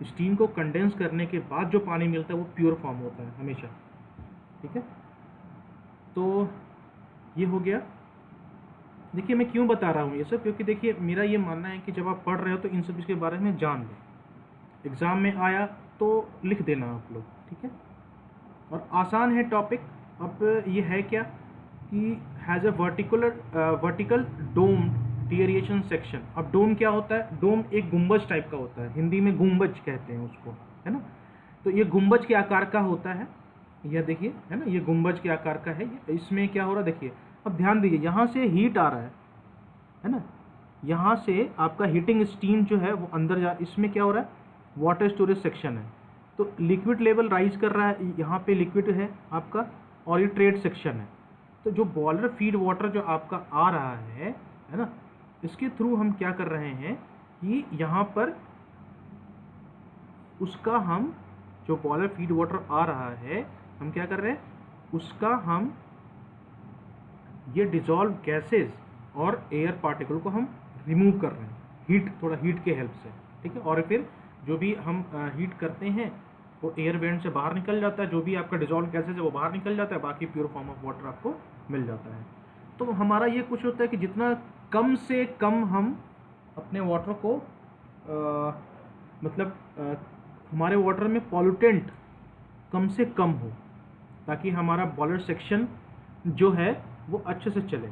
स्टीम को कंडेंस करने के बाद जो पानी मिलता है वो प्योर फॉर्म होता है हमेशा, ठीक है। तो ये हो गया। देखिए मैं क्यों बता रहा हूँ ये सब, क्योंकि देखिए मेरा ये मानना है कि जब आप पढ़ रहे हो तो इन सब के बारे में जान लो, एग्ज़ाम में आया तो लिख देना आप लोग, ठीक है। और आसान है टॉपिक। अब ये है क्या कि हैज़ अ वर्टिकल डोम टीरिएशन सेक्शन। अब डोम क्या होता है, डोम एक गुंबज टाइप का होता है, हिंदी में गुंबज कहते हैं उसको, है ना। तो ये गुंबज के आकार का होता है, यह देखिए, है ना, ये गुंबज के आकार का है। इसमें क्या हो रहा है देखिए, अब ध्यान दीजिए, यहाँ से हीट आ रहा है ना, यहाँ से आपका हीटिंग स्टीम जो है वो अंदर जा, इसमें क्या हो रहा है, वाटर स्टोरेज सेक्शन है, तो लिक्विड लेवल राइज कर रहा है, यहाँ पे लिक्विड है आपका, और ये ट्रेड सेक्शन है। तो जो बॉयलर फीड वाटर जो आपका आ रहा है ना, इसके थ्रू हम क्या कर रहे हैं कि यहाँ पर उसका हम जो बॉयलर फीड वाटर आ रहा है, हम क्या कर रहे हैं, उसका हम ये डिजॉल्व गैसेस और एयर पार्टिकल को हम रिमूव कर रहे हैं, थोड़ा हीट के हेल्प से, ठीक है। और फिर जो भी हम हीट करते हैं वो एयर वेंट से बाहर निकल जाता है, जो भी आपका डिजॉल्व गैसेस है वो बाहर निकल जाता है, बाकी प्योर फॉर्म ऑफ वाटर आपको मिल जाता है। तो हमारा ये कुछ होता है कि जितना कम से कम हम अपने वाटर को हमारे वाटर में पॉल्यूटेंट कम से कम हो, ताकि हमारा बॉयलर सेक्शन जो है वो अच्छे से चले।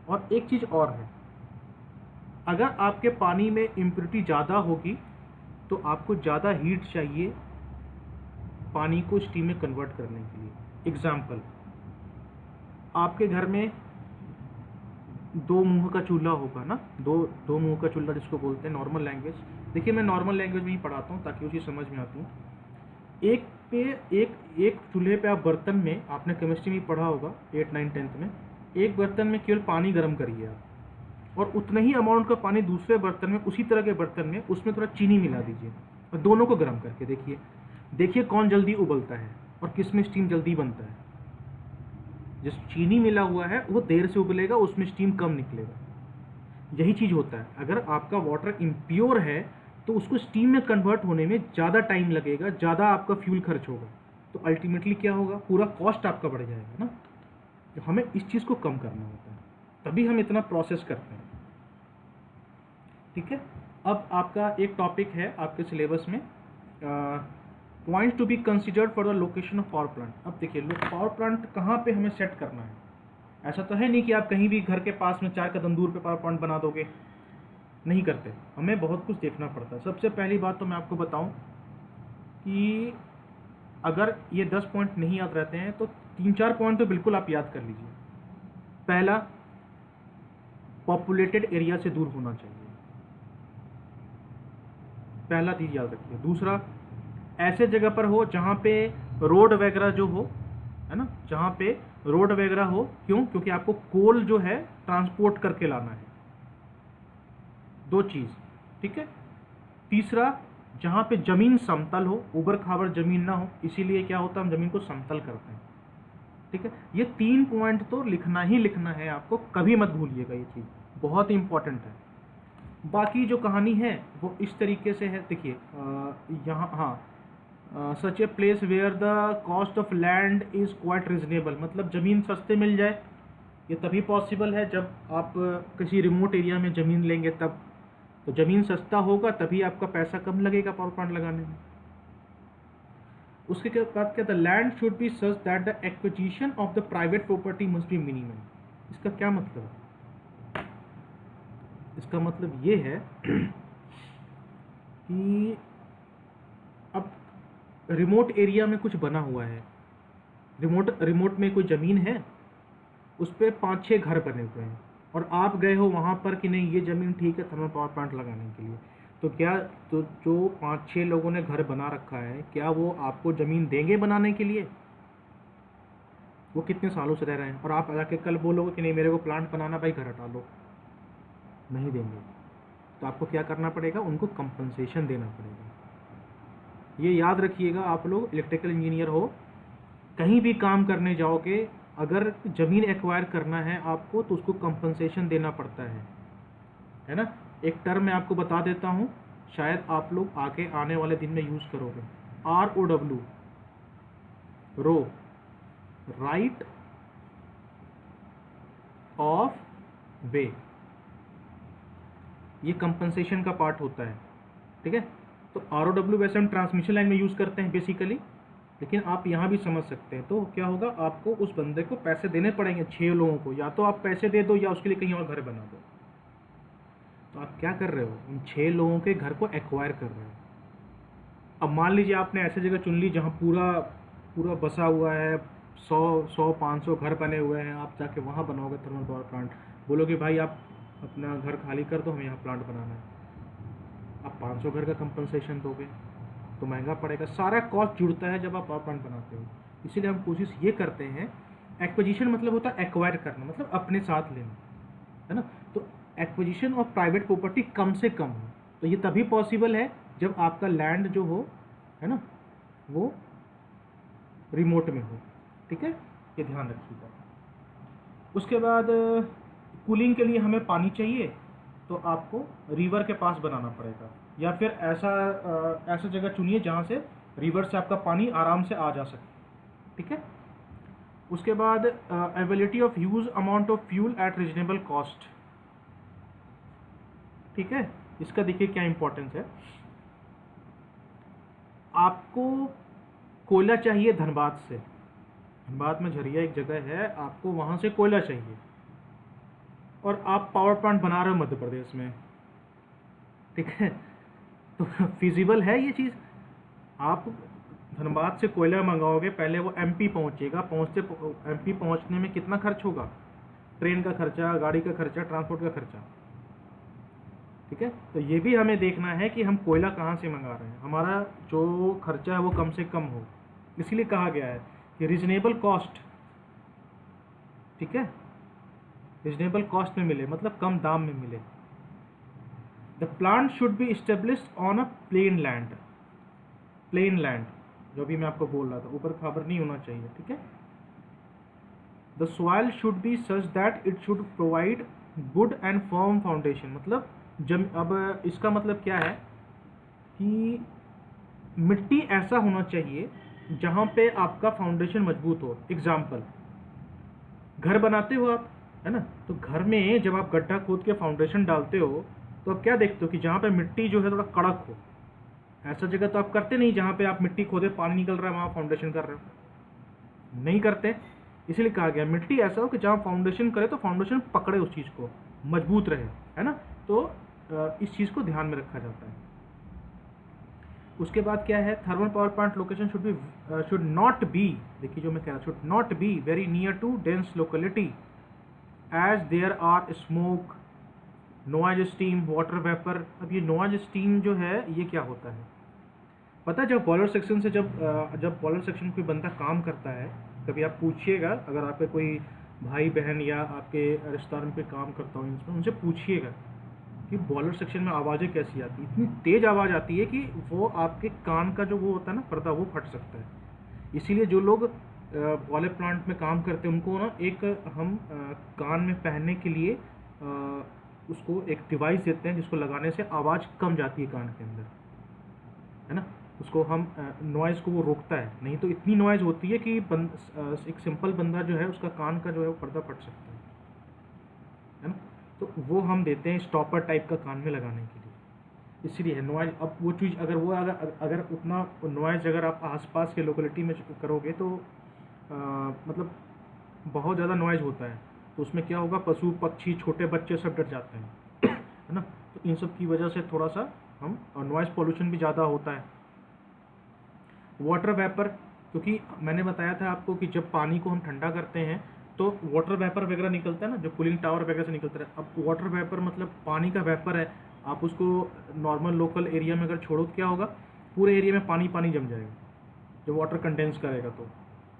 और एक चीज़ और है, अगर आपके पानी में इम्प्योरिटी ज़्यादा होगी तो आपको ज़्यादा हीट चाहिए पानी को स्टीम में कन्वर्ट करने के लिए। एग्जाम्पल, आपके घर में दो मुंह का चूल्हा होगा ना, दो मुंह का चूल्हा जिसको बोलते हैं नॉर्मल लैंग्वेज। देखिए मैं नॉर्मल लैंग्वेज में ही पढ़ाता हूँ ताकि उसी समझ में आती हूँ। एक पे एक चूल्हे पे आप बर्तन में, आपने केमिस्ट्री में पढ़ा होगा 8, 9, 10th में, एक बर्तन में केवल पानी गर्म करिए आप, और उतना ही अमाउंट का पानी दूसरे बर्तन में, उसी तरह के बर्तन में, उसमें थोड़ा चीनी मिला दीजिए और दोनों को गर्म करके देखिए कौन जल्दी उबलता है और किस में स्टीम जल्दी बनता है। जिस चीनी मिला हुआ है वो देर से उबलेगा, उसमें स्टीम कम निकलेगा। यही चीज़ होता है, अगर आपका वाटर इम्प्योर है तो उसको स्टीम में कन्वर्ट होने में ज़्यादा टाइम लगेगा, ज़्यादा आपका फ्यूल खर्च होगा, तो अल्टीमेटली क्या होगा, पूरा कॉस्ट आपका बढ़ जाएगा ना। तो हमें इस चीज़ को कम करना होता है, तभी हम इतना प्रोसेस करते हैं। ठीक है, अब आपका एक टॉपिक है आपके सिलेबस में, points to be considered for the location of power plant. अब देखिए पावर प्लांट कहाँ पे हमें सेट करना है। ऐसा तो है नहीं कि आप कहीं भी घर के पास में 4 कदम दूर पे पावर प्लांट बना दोगे, नहीं करते, हमें बहुत कुछ देखना पड़ता है। सबसे पहली बात तो मैं आपको बताऊं कि अगर ये 10 पॉइंट नहीं याद रहते हैं तो 3-4 पॉइंट तो बिल्कुल आप याद कर लीजिए। पहला, पॉपुलेटेड एरिया से दूर होना चाहिए, पहला चीज़ याद रखिए। दूसरा, ऐसे जगह पर हो जहाँ पे रोड वगैरह जो हो, है ना, जहाँ पे रोड वगैरह हो। क्यों? क्योंकि आपको कोल जो है ट्रांसपोर्ट करके लाना है। दो चीज़, ठीक है। तीसरा, जहाँ पे ज़मीन समतल हो, ऊबड़ खाबड़ ज़मीन ना हो, इसीलिए क्या होता है हम ज़मीन को समतल करते हैं। ठीक है, ये 3 पॉइंट तो लिखना ही लिखना है आपको, कभी मत भूलिएगा, ये चीज़ बहुत इंपॉर्टेंट है। बाकी जो कहानी है वो इस तरीके से है, देखिए यहाँ, हाँ, such a place where the cost of land is quite reasonable, मतलब ज़मीन सस्ते मिल जाए। ये तभी पॉसिबल है जब आप किसी रिमोट एरिया में ज़मीन लेंगे, तब तो ज़मीन सस्ता होगा, तभी आपका पैसा कम लगेगा पावर प्लांट लगाने में। उसके बाद क्या था, land should be such that the acquisition of the private property must be minimum. इसका क्या मतलब है? इसका मतलब ये है कि अब रिमोट एरिया में कुछ बना हुआ है, रिमोट में कोई ज़मीन है, उस पर 5-6 घर बने हुए हैं, और आप गए हो वहाँ पर कि नहीं ये ज़मीन ठीक है थर्मल पावर प्लांट लगाने के लिए, तो क्या, तो जो 5-6 लोगों ने घर बना रखा है, क्या वो आपको ज़मीन देंगे बनाने के लिए? वो कितने सालों से रह रहे हैं, और आप आके कल बोलोगे कि नहीं मेरे को प्लांट बनाना, भाई घर हटा लो, नहीं देंगे। तो आपको क्या करना पड़ेगा, उनको कंपनसेशन देना पड़ेगा। ये याद रखिएगा, आप लोग इलेक्ट्रिकल इंजीनियर हो, कहीं भी काम करने जाओगे, अगर ज़मीन एक्वायर करना है आपको तो उसको कंपनसेशन देना पड़ता है ना। एक टर्म मैं आपको बता देता हूँ, शायद आप लोग आगे आने वाले दिन में यूज़ करोगे, ROW, row, right of way, ये कंपनसेशन का पार्ट होता है। ठीक है, तो ROW वैसे हम ट्रांसमिशन लाइन में यूज़ करते हैं बेसिकली, लेकिन आप यहाँ भी समझ सकते हैं। तो क्या होगा, आपको उस बंदे को पैसे देने पड़ेंगे 6 लोगों को, या तो आप पैसे दे दो या उसके लिए कहीं और घर बना दो। तो आप क्या कर रहे हो, उन 6 लोगों के घर को एक्वायर कर रहे हो। अब मान लीजिए आपने ऐसी जगह चुन ली जहाँ पूरा बसा हुआ है, 100-500 घर बने हुए हैं, आप जाके वहाँ बनाओगे थर्मल पावर प्लांट, बोलोगे भाई आप अपना घर खाली कर दो, हमें यहाँ प्लांट बनाना है। आप 500 घर का कंपनसेशन दोगे तो महंगा पड़ेगा, सारा कॉस्ट जुड़ता है जब आप पावर प्लांट बनाते हो। इसीलिए हम कोशिश ये करते हैं, एक्विजिशन मतलब होता है एक्वायर करना, मतलब अपने साथ लेना, है ना। तो एक्विजिशन ऑफ प्राइवेट प्रॉपर्टी कम से कम हो, तो ये तभी पॉसिबल है जब आपका लैंड जो हो, है ना, वो रिमोट में हो। ठीक है, ये ध्यान रखिएगा। उसके बाद कूलिंग के लिए हमें पानी चाहिए, तो आपको रिवर के पास बनाना पड़ेगा, या फिर ऐसा जगह चुनिए जहाँ से रिवर से आपका पानी आराम से आ जा सके। ठीक है, उसके बाद ability of huge amount of fuel eight reasonable cost. ठीक है, इसका देखिए क्या इंपॉर्टेंस है। आपको कोयला चाहिए धनबाद से, धनबाद में झरिया एक जगह है, आपको वहाँ से कोयला चाहिए, और आप पावर प्लांट बना रहे हो मध्य प्रदेश में, ठीक है, तो फिजिबल है ये चीज़? आप धनबाद से कोयला मंगाओगे, पहले वो एमपी पहुंचेगा, एमपी पहुंचने में कितना खर्च होगा, ट्रेन का खर्चा, गाड़ी का खर्चा, ट्रांसपोर्ट का खर्चा, ठीक है। तो ये भी हमें देखना है कि हम कोयला कहाँ से मंगा रहे हैं, हमारा जो खर्चा है वो कम से कम हो। इसीलिए कहा गया है कि रीजनेबल कॉस्ट, ठीक है, रीजनेबल कॉस्ट में मिले, मतलब कम दाम में मिले। The plant should be established on a plain land, plain land जो भी मैं आपको बोल रहा था, ऊपर खाबर नहीं होना चाहिए, ठीक है। The soil should be such that it should provide good and firm foundation, मतलब अब इसका मतलब क्या है कि मिट्टी ऐसा होना चाहिए जहाँ पे आपका फाउंडेशन मजबूत हो। एग्जाम्पल, घर बनाते हो आप, है ना, तो घर में जब आप गड्ढा खोद के फाउंडेशन डालते हो तो आप क्या देखते हो कि जहाँ पे मिट्टी जो है थोड़ा कड़क हो। ऐसा जगह तो आप करते नहीं जहाँ पे आप मिट्टी खोदे पानी निकल रहा है वहाँ फाउंडेशन कर रहे हो, नहीं करते। इसलिए कहा गया मिट्टी ऐसा हो कि जहाँ फाउंडेशन करे तो फाउंडेशन पकड़े उस चीज़ को, मजबूत रहे, है ना। तो इस चीज़ को ध्यान में रखा जाता है। उसके बाद क्या है, thermal power plant location should not be, देखिए जो मैं कह रहा, should not be very near to dense locality as there are smoke, noise, steam, water vapour. अब ये नॉइज स्टीम जो है ये क्या होता है पता है, जब बॉयलर सेक्शन से जब बॉयलर सेक्शन कोई बंदा काम करता है, कभी आप पूछिएगा, अगर आपके कोई भाई बहन या आपके रिश्तेदार में कोई काम करता हो इसमें, उनसे पूछिएगा कि बॉयलर सेक्शन में आवाज़ें कैसी आती है। इतनी तेज़ आवाज़ आती है कि वो आपके कान का जो वो होता है ना पर्दा, वो फट सकता है। इसीलिए जो लोग बॉयलर प्लांट में काम करते हैं उनको ना एक हम कान में पहनने के लिए उसको एक डिवाइस देते हैं जिसको लगाने से आवाज़ कम जाती है कान के अंदर, है ना। उसको हम नॉइज़ को वो रोकता है, नहीं तो इतनी नॉइज़ होती है कि एक सिंपल बंदा जो है उसका कान का जो है वो पर्दा फट सकता है ना। तो वो हम देते हैं स्टॉपर टाइप का कान में लगाने के लिए, इसलिए है नॉइज़। अब वो चीज़ अगर उतना नॉइज़ अगर आप आसपास के लोकेलिटी में करोगे तो मतलब बहुत ज़्यादा नॉइज़ होता है, तो उसमें क्या होगा, पशु पक्षी छोटे बच्चे सब डर जाते हैं, है ना। तो इन सब की वजह से थोड़ा सा हम नॉइज़ पोल्यूशन भी ज़्यादा होता है। वाटर वेपर, क्योंकि मैंने बताया था आपको कि जब पानी को हम ठंडा करते हैं तो वाटर वेपर वगैरह निकलता है ना, जो कूलिंग टावर वगैरह से निकलता है। अब वाटर वेपर मतलब पानी का वेपर है, आप उसको नॉर्मल लोकल एरिया में अगर छोड़ो तो क्या होगा, पूरे एरिया में पानी पानी जम जाएगा जब वाटर कंडेंस करेगा तो,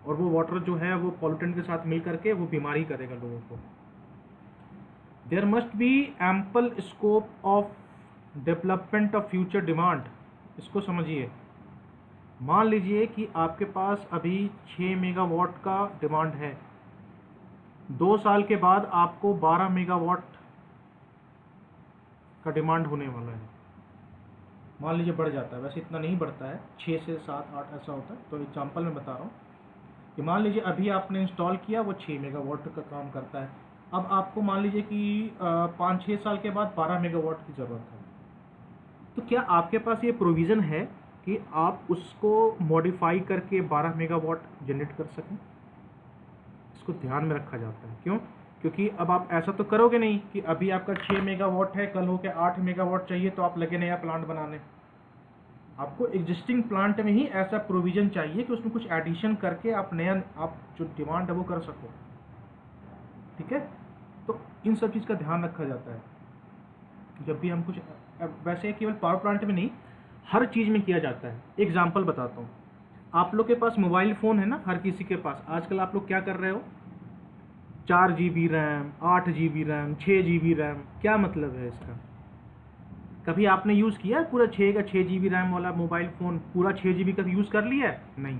और वो वाटर जो है वो पॉल्यूटेंट के साथ मिल करके वो बीमारी करेगा लोगों को। There must be ample scope of development of future demand. इसको समझिए, मान लीजिए कि आपके पास अभी 6 मेगावाट का डिमांड है, 2 साल के बाद आपको 12 मेगावाट का डिमांड होने वाला है। मान लीजिए बढ़ जाता है, वैसे इतना नहीं बढ़ता है, 6 से 7 8 ऐसा होता है। तो एग्जांपल मैं बता रहा हूँ कि मान लीजिए अभी आपने इंस्टॉल किया, वो 6 मेगावाट का काम करता है। अब आपको मान लीजिए कि 5-6 साल के बाद 12 मेगावाट की ज़रूरत है, तो क्या आपके पास ये प्रोविज़न है कि आप उसको मॉडिफाई करके 12 मेगावाट जनरेट कर सकें? इसको ध्यान में रखा जाता है। क्यों? क्योंकि अब आप ऐसा तो करोगे नहीं कि अभी आपका 6 मेगावाट है, कल हो के 8 मेगावाट चाहिए तो आप लगे नया प्लांट बनाने। आपको एग्जिस्टिंग प्लांट में ही ऐसा प्रोविज़न चाहिए कि उसमें कुछ एडिशन करके आप जो डिमांड है वो कर सको, ठीक है। तो इन सब चीज़ का ध्यान रखा जाता है जब भी हम कुछ, वैसे केवल पावर प्लांट में नहीं, हर चीज़ में किया जाता है। एग्जाम्पल बताता हूँ, आप लोग के पास मोबाइल फ़ोन है ना, हर किसी के पास। आजकल आप लोग क्या कर रहे हो, 4 GB RAM, 8 GB RAM, 6 GB RAM. क्या मतलब है इसका? कभी आपने यूज़ किया पूरा 6 GB रैम वाला मोबाइल फ़ोन, पूरा 6 GB का यूज़ कर लिया है? नहीं।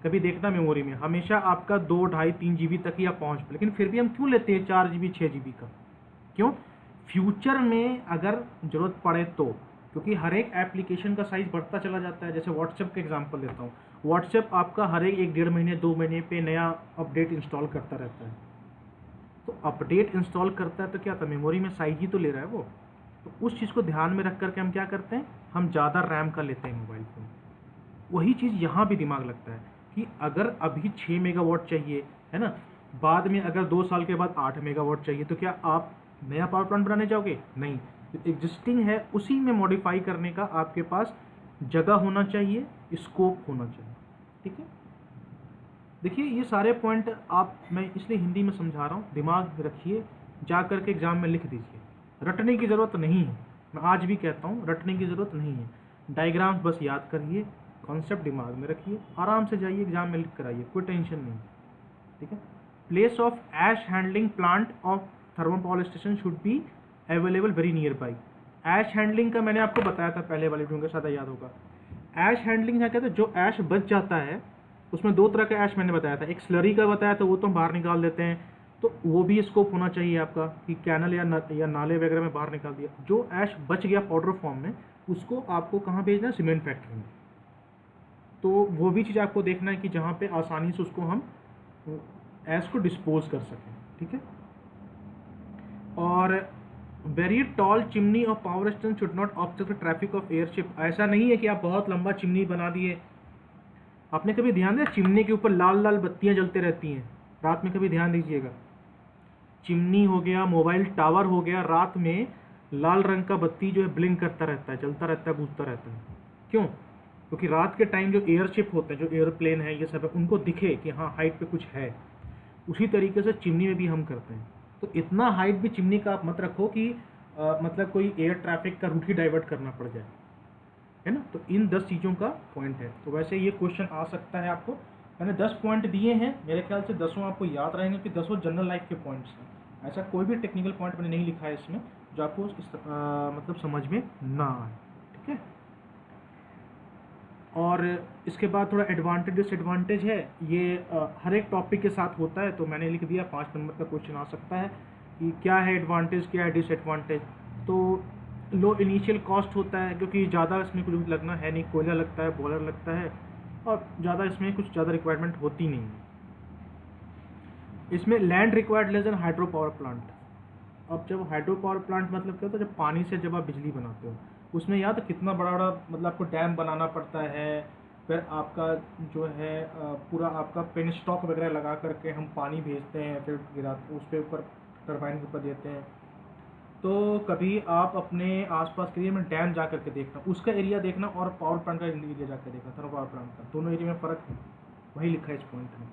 कभी देखना मेमोरी में हमेशा आपका 2, 2.5, 3 GB तक ही आप पहुँच पाए, लेकिन फिर भी हम क्यों लेते हैं 4 GB 6 GB का? क्यों? फ्यूचर में अगर ज़रूरत पड़े तो, क्योंकि हर एक एप्लीकेशन का साइज़ बढ़ता चला जाता है। जैसे व्हाट्सएप का एग्जांपल लेता हूँ, व्हाट्सएप आपका हर एक 1-1.5 महीने 2 महीने पे नया अपडेट इंस्टॉल करता रहता है। तो अपडेट इंस्टॉल करता है तो क्या था, मेमोरी में साइज ही तो ले रहा है वो। तो उस चीज़ को ध्यान में रख करके हम क्या करते हैं, हम ज़्यादा रैम का लेते हैं मोबाइल फ़ोन। वही चीज़ यहाँ भी दिमाग लगता है कि अगर अभी 6 मेगावाट चाहिए, है ना, बाद में अगर 2 साल के बाद 8 मेगावाट चाहिए तो क्या आप नया पावर प्लांट बनाने जाओगे? नहीं। जो एग्जिस्टिंग है उसी में मॉडिफाई करने का आपके पास जगह होना चाहिए, स्कोप होना चाहिए। ठीक है, देखिए ये सारे पॉइंट मैं इसलिए हिंदी में समझा रहा हूँ, दिमाग में रखिए, जा करके एग्जाम में लिख दीजिए। रटने की ज़रूरत नहीं है, मैं आज भी कहता हूँ रटने की ज़रूरत नहीं है। डायग्राम्स बस याद करिए, कॉन्सेप्ट दिमाग में रखिए, आराम से जाइए एग्जाम में लिख कर आइए, कोई टेंशन नहीं। ठीक है, place of ash handling plant of thermal power station should be available very nearby. Ash handling का मैंने आपको बताया था पहले वाले वीडियो के साथ, याद होगा। ऐश हैंडलिंग क्या कहते हैं? जो ऐश बच जाता है उसमें 2 तरह का ऐश मैंने बताया था, एक स्लरी का बताया था, वो तो हम बाहर निकाल देते हैं, तो वो भी स्कोप होना चाहिए आपका कि कैनल या नाले वगैरह में बाहर निकाल दिया। जो ऐश बच गया पाउडर फॉर्म में, उसको आपको कहाँ भेजना है? सीमेंट फैक्ट्री में। तो वो भी चीज़ आपको देखना है कि जहाँ पे आसानी से उसको हम ऐश को डिस्पोज कर सकें। ठीक है, और very tall chimney of power station should not obstruct the traffic of airship. ऐसा नहीं है कि आप बहुत लंबा चिमनी बना दिए। आपने कभी ध्यान दिया चिमनी के ऊपर लाल लाल बत्तियां जलते रहती हैं रात में? कभी ध्यान दीजिएगा, चिमनी हो गया, मोबाइल टावर हो गया, रात में लाल रंग का बत्ती जो है ब्लिंक करता रहता है, जलता रहता है, बूझता रहता है। क्यों? क्योंकि रात के टाइम जो एयरशिप होते हैं, जो एयरप्लेन है, ये सब है, उनको दिखे कि हाँ हाइट पे कुछ है। उसी तरीके से चिमनी में भी हम करते हैं। तो इतना हाइट भी चिमनी का आप मत रखो कि मतलब कोई एयर ट्रैफिक का रूट ही डाइवर्ट करना पड़ जाए, है ना। तो इन 10 चीज़ों का पॉइंट है। तो वैसे ये क्वेश्चन आ सकता है आपको। मैंने 10 पॉइंट दिए हैं, मेरे ख्याल से 10 आपको याद रहेंगे कि 10 जनरल लाइफ के पॉइंट्स हैं। ऐसा कोई भी टेक्निकल पॉइंट मैंने नहीं लिखा है इसमें जो आपको मतलब समझ में ना आए। ठीक है, और इसके बाद थोड़ा एडवांटेज डिसएडवांटेज है, ये हर एक टॉपिक के साथ होता है। तो मैंने लिख दिया 5 नंबर का क्वेश्चन आ सकता है कि क्या है एडवांटेज, क्या है डिसएडवांटेज। तो लो इनिशियल कॉस्ट होता है क्योंकि ज़्यादा इसमें कुछ लगना है नहीं, कोयला लगता है, बॉयलर लगता है, और ज़्यादा इसमें कुछ ज़्यादा रिक्वायरमेंट होती नहीं है। इसमें land required less than hydro power plant. अब जब हाइड्रो पावर प्लांट मतलब क्या होता है? जब पानी से जब आप बिजली बनाते हो, उसमें याद कितना बड़ा बड़ा मतलब आपको डैम बनाना पड़ता है, फिर आपका जो है पूरा आपका पेन स्टॉक वगैरह लगा करके हम पानी भेजते हैं, फिर गिराते उस पर ऊपर टरबाइन के ऊपर देते हैं। तो कभी आप अपने आसपास के एरिया में डैम जा करके देखना, उसका एरिया देखना, और पावर प्लांट का एरिया जाकर देखना, थर्मल पावर प्लांट का, दोनों एरिया में फ़र्क है, वही लिखा है इस पॉइंट में।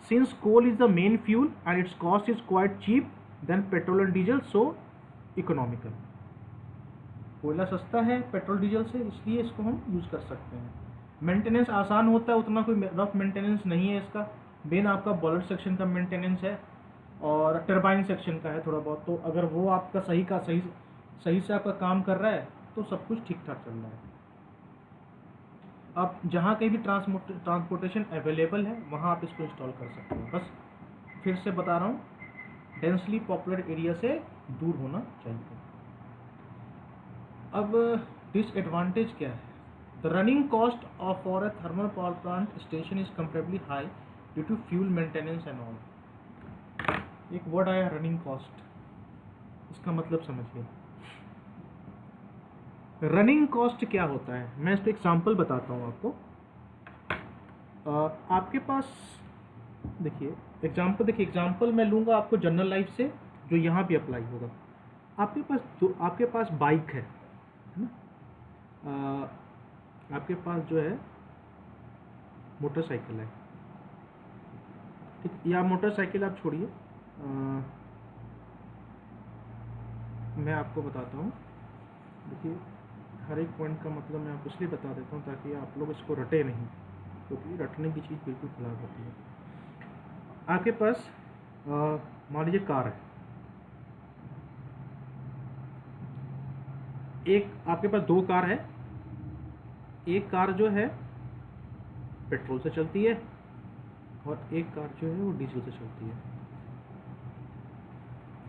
Since coal is the main fuel and its cost is quite cheap than petrol and diesel, so economical. कोयला सस्ता है पेट्रोल डीजल से, इसलिए इसको हम यूज़ कर सकते हैं। मेंटेनेंस आसान होता है, उतना कोई रफ मेंटेनेंस नहीं है इसका। मेन आपका बॉयलर सेक्शन का मेंटेनेंस है और टरबाइन सेक्शन का है थोड़ा बहुत। तो अगर वो आपका सही से आपका काम कर रहा है तो सब कुछ ठीक ठाक चल रहा है। अब जहाँ कहीं भी ट्रांसपोर्टेशन अवेलेबल है वहाँ आप इसको इंस्टॉल कर सकते हो। बस फिर से बता रहा हूँ, डेंसली पॉपुलेटेड एरिया से दूर होना चाहिए। अब डिसएडवांटेज क्या है? The running cost of for a thermal power plant station is comparably high due to fuel maintenance and all. एक वर्ड आया रनिंग कॉस्ट, इसका मतलब समझिए। रनिंग कॉस्ट क्या होता है, मैं इस पर एग्जाम्पल बताता हूँ आपको। आपके पास देखिए एग्जाम्पल मैं लूँगा आपको जनरल लाइफ से, जो यहाँ भी अप्लाई होगा। आपके पास बाइक है ना, आपके पास जो है मोटरसाइकिल है, ठीक, या मोटरसाइकिल आप छोड़िए, मैं आपको बताता हूँ। देखिए हर एक पॉइंट का मतलब मैं आपको इसलिए बता देता हूँ ताकि आप लोग इसको रटे नहीं, क्योंकि रटने की चीज़ बिल्कुल खराब होती है। आपके पास मान लीजिए कार है, एक आपके पास 2 कार है। एक कार जो है पेट्रोल से चलती है और एक कार जो है वो डीजल से चलती है।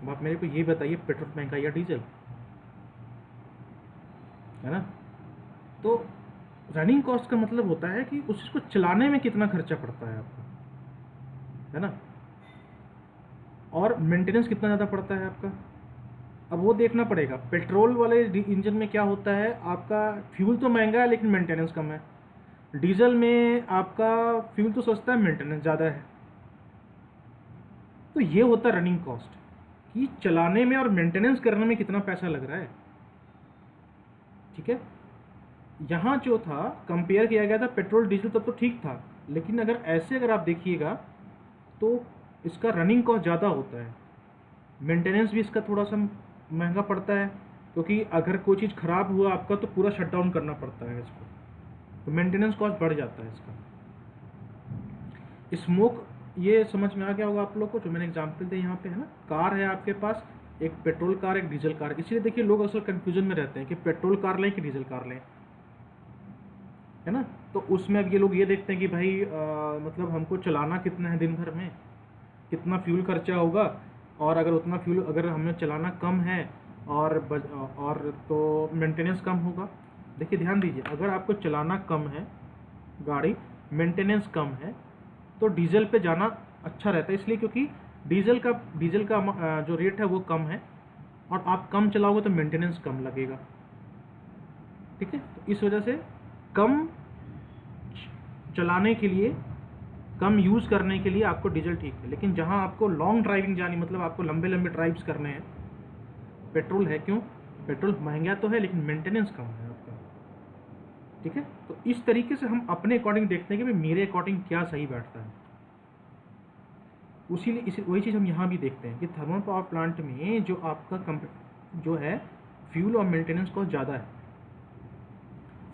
अब आप मेरे को ये बताइए, पेट्रोल महंगा या डीजल, है ना। तो रनिंग कॉस्ट का मतलब होता है कि उसको चलाने में कितना खर्चा पड़ता है आपको, है ना, और मेंटेनेंस कितना ज़्यादा पड़ता है आपका। अब वो देखना पड़ेगा। पेट्रोल वाले इंजन में क्या होता है, आपका फ्यूल तो महंगा है लेकिन मेंटेनेंस कम है। डीजल में आपका फ्यूल तो सस्ता है, मेंटेनेंस ज़्यादा है। तो ये होता है रनिंग कॉस्ट, कि चलाने में और मेंटेनेंस करने में कितना पैसा लग रहा है। ठीक है, यहाँ जो था कंपेयर किया गया था पेट्रोल डीजल, तब तो ठीक था, लेकिन अगर आप देखिएगा तो इसका रनिंग कॉस्ट ज़्यादा होता है, मेंटेनेंस भी इसका थोड़ा सा महंगा पड़ता है, क्योंकि अगर कोई चीज़ ख़राब हुआ आपका तो पूरा शट डाउन करना पड़ता है इसको, तो मेंटेनेंस कॉस्ट बढ़ जाता है इसका। स्मोक, ये समझ में आ गया होगा आप लोग को, जो मैंने एग्जांपल दिया यहाँ पे है ना, कार है आपके पास, एक पेट्रोल कार एक डीजल कार, इसलिए देखिए लोग अक्सर कंफ्यूजन में रहते हैं कि पेट्रोल कार लें कि डीजल कार लें, है ना। तो उसमें अब ये लोग ये देखते हैं कि भाई मतलब हमको चलाना कितना है दिन भर में, कितना फ्यूल खर्चा होगा, और अगर उतना फ्यूल अगर हमें चलाना कम है और तो मेंटेनेंस कम होगा। देखिए ध्यान दीजिए, अगर आपको चलाना कम है गाड़ी, मेंटेनेंस कम है, तो डीजल पे जाना अच्छा रहता है, इसलिए क्योंकि डीजल का जो रेट है वो कम है, और आप कम चलाओगे तो मेंटेनेंस कम लगेगा। ठीक है, तो इस वजह से कम चलाने के लिए, कम यूज़ करने के लिए आपको डीजल ठीक है, लेकिन जहां आपको लॉन्ग ड्राइविंग जानी, मतलब आपको लंबे लंबे ड्राइव्स करने हैं, पेट्रोल है। क्यों? पेट्रोल महंगा तो है लेकिन मेंटेनेंस कम है आपका। ठीक है, तो इस तरीके से हम अपने अकॉर्डिंग देखते हैं कि भाई मेरे अकॉर्डिंग क्या सही बैठता है, वही चीज़ हम यहाँ भी देखते हैं कि थर्मल पावर प्लांट में जो आपका जो है फ्यूल और मेंटेनेंस कॉस्ट ज़्यादा है।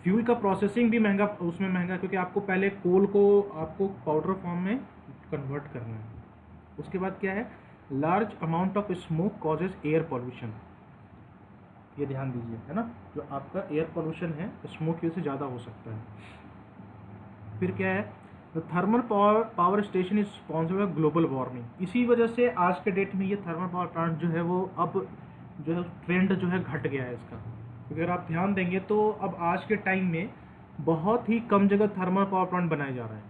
फ्यूल का प्रोसेसिंग भी महंगा, उसमें महंगा, क्योंकि आपको पहले कोल को आपको पाउडर फॉर्म में कन्वर्ट करना है। उसके बाद क्या है, large amount of smoke causes air pollution, ये ध्यान दीजिए, है ना, जो आपका एयर पॉल्यूशन है स्मोक की वजह से ज़्यादा हो सकता है। फिर क्या है, the thermal power station is responsible for global warming. इसी वजह से आज के डेट में ये थर्मल पावर प्लांट जो है वो अब जो है ट्रेंड जो है घट गया है इसका। अगर आप ध्यान देंगे तो अब आज के टाइम में बहुत ही कम जगह थर्मल पावर प्लांट बनाए जा रहे हैं,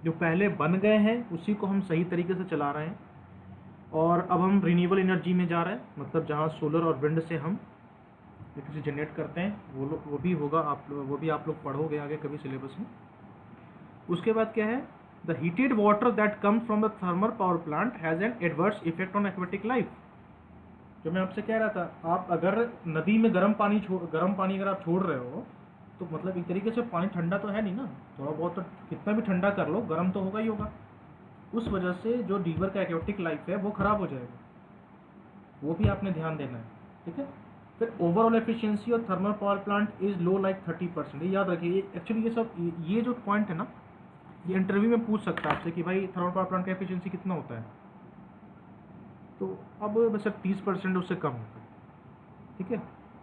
जो पहले बन गए हैं उसी को हम सही तरीके से चला रहे हैं, और अब हम रिन्यूएबल एनर्जी में जा रहे हैं, मतलब जहाँ सोलर और विंड से हम इलेक्ट्रिसिटी जनरेट करते हैं, वो भी होगा, वो भी आप लोग पढ़ोगे आगे कभी सिलेबस में। उसके बाद क्या है, the heated water that comes from the thermal power plant has an adverse effect on aquatic life. जो मैं आपसे कह रहा था, आप अगर नदी में गर्म पानी अगर आप छोड़ रहे हो, तो मतलब एक तरीके से पानी ठंडा तो है नहीं ना, थोड़ा बहुत तो कितना भी ठंडा कर लो गर्म तो होगा ही होगा। उस वजह से जो रिवर का एक्वेटिक लाइफ है वो ख़राब हो जाएगा, वो भी आपने ध्यान देना है। ठीक है, फिर overall efficiency of thermal power plant is low like 30%। ये याद रखिए, एक्चुअली ये जो पॉइंट है ना, ये इंटरव्यू में पूछ सकता है आपसे कि भाई थर्मल पावर प्लांट का एफिशिएंसी कितना होता है, तो अब बस 30% उससे कम होता है। ठीक है,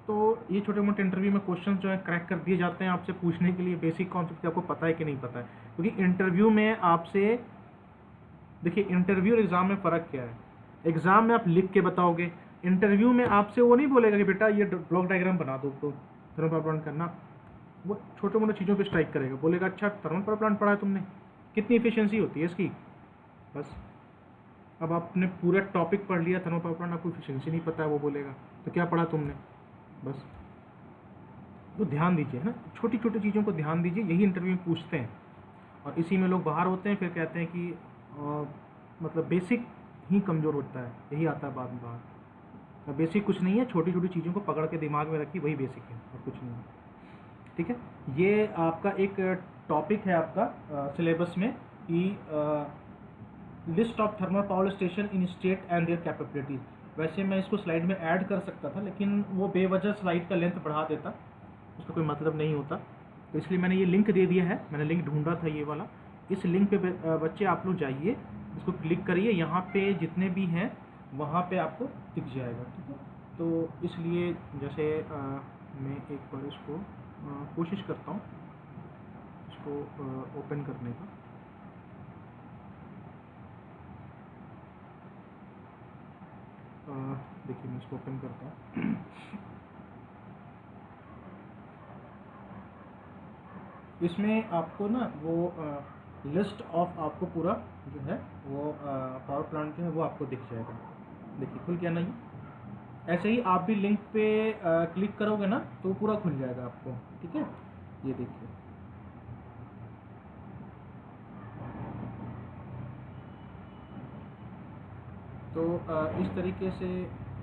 तो ये छोटे मोटे इंटरव्यू में क्वेश्चन जो है क्रैक कर दिए जाते हैं आपसे पूछने के लिए, बेसिक कॉन्सेप्ट आपको पता है कि नहीं पता है, क्योंकि इंटरव्यू में आपसे, देखिए इंटरव्यू और एग्ज़ाम में फ़र्क क्या है, एग्ज़ाम में आप लिख के बताओगे, इंटरव्यू में आपसे वो नहीं बोलेगा कि बेटा ये ब्लॉक डायग्राम बना दो तो थर्मल पावर प्लांट करना, वो छोटे मोटे चीज़ों पे स्ट्राइक करेगा, बोलेगा अच्छा थर्मल पावर प्लांट पढ़ा है तुमने, कितनी एफिशिएंसी होती है इसकी, बस। अब आपने पूरा टॉपिक पढ़ लिया थर्मल पावर प्लांट, आपको एफिशिएंसी नहीं पता है, वो बोलेगा तो क्या पढ़ा तुमने, बस। तो ध्यान दीजिए, है ना, छोटी छोटी चीज़ों को ध्यान दीजिए, यही इंटरव्यू में पूछते हैं, और इसी में लोग बाहर होते हैं, फिर कहते हैं कि मतलब बेसिक ही कमज़ोर होता है, यही आता है बाद में बाहर। बेसिक कुछ नहीं है, छोटी छोटी चीज़ों को पकड़ के दिमाग में रखिए, वही बेसिक है और कुछ नहीं है। ठीक है, ये आपका एक टॉपिक है आपका सिलेबस में कि list of thermal power station in state and there capabilities. वैसे मैं इसको स्लाइड में ऐड कर सकता था, लेकिन वो बेवजह स्लाइड का लेंथ बढ़ा देता, उसका कोई मतलब नहीं होता, तो इसलिए मैंने ये लिंक दे दिया है, मैंने लिंक ढूंढा था ये वाला, इस लिंक पे बच्चे आप लोग जाइए, इसको क्लिक करिए, यहाँ पे जितने भी हैं वहाँ पे आपको दिख जाएगा। ठीक है, तो इसलिए जैसे मैं एक बार इसको कोशिश करता हूँ इसको ओपन करने का। देखिए मैं इसको ओपन करता हूँ। इसमें आपको ना वो लिस्ट ऑफ आपको पूरा जो है वो पावर प्लांट जो है वो आपको दिख जाएगा। देखिए खुल गया नहीं, ऐसे ही आप भी लिंक पे क्लिक करोगे ना तो पूरा खुल जाएगा आपको। ठीक है, ये देखिए, तो इस तरीके से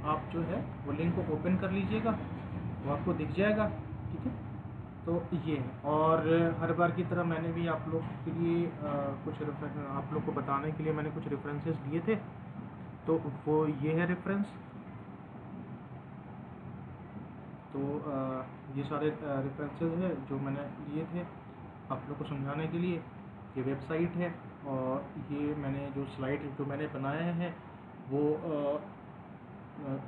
आप जो है वो लिंक को ओपन कर लीजिएगा, वो आपको दिख जाएगा, ठीक है। तो ये है, और हर बार की तरह मैंने भी आप लोग के लिए आप लोग को बताने के लिए मैंने कुछ रेफरेंसेस लिए थे, तो वो ये है रेफरेंस। तो ये सारे रेफरेंसेस हैं जो मैंने लिए थे आप लोग को समझाने के लिए। ये वेबसाइट है, और ये मैंने जो स्लाइड जो मैंने बनाया है वो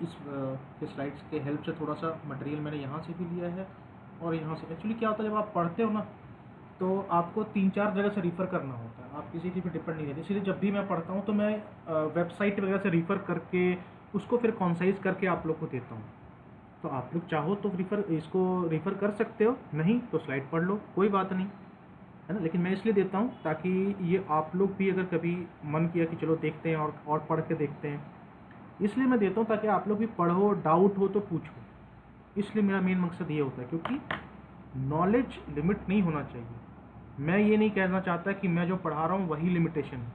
इस के स्लाइड्स के हेल्प से थोड़ा सा मटेरियल मैंने यहाँ से भी लिया है, और यहाँ से। एक्चुअली क्या होता है, जब आप पढ़ते हो ना तो आपको 3-4 जगह से रिफ़र करना होता है, आप किसी चीज़ पे डिपेंड नहीं रहते। इसलिए जब भी मैं पढ़ता हूँ तो मैं वेबसाइट वगैरह से रिफ़र करके उसको फिर कॉन्साइज करके आप लोग को देता हूँ। तो आप लोग चाहो तो इसको रिफ़र कर सकते हो, नहीं तो स्लाइड पढ़ लो, कोई बात नहीं, है ना। लेकिन मैं इसलिए देता हूँ ताकि ये आप लोग भी अगर कभी मन किया कि चलो देखते हैं और पढ़ के देखते हैं, इसलिए मैं देता हूँ ताकि आप लोग भी पढ़ो, डाउट हो तो पूछो। इसलिए मेरा मेन मकसद ये होता है, क्योंकि नॉलेज लिमिट नहीं होना चाहिए। मैं ये नहीं कहना चाहता कि मैं जो पढ़ा रहा हूँ वही लिमिटेशन है,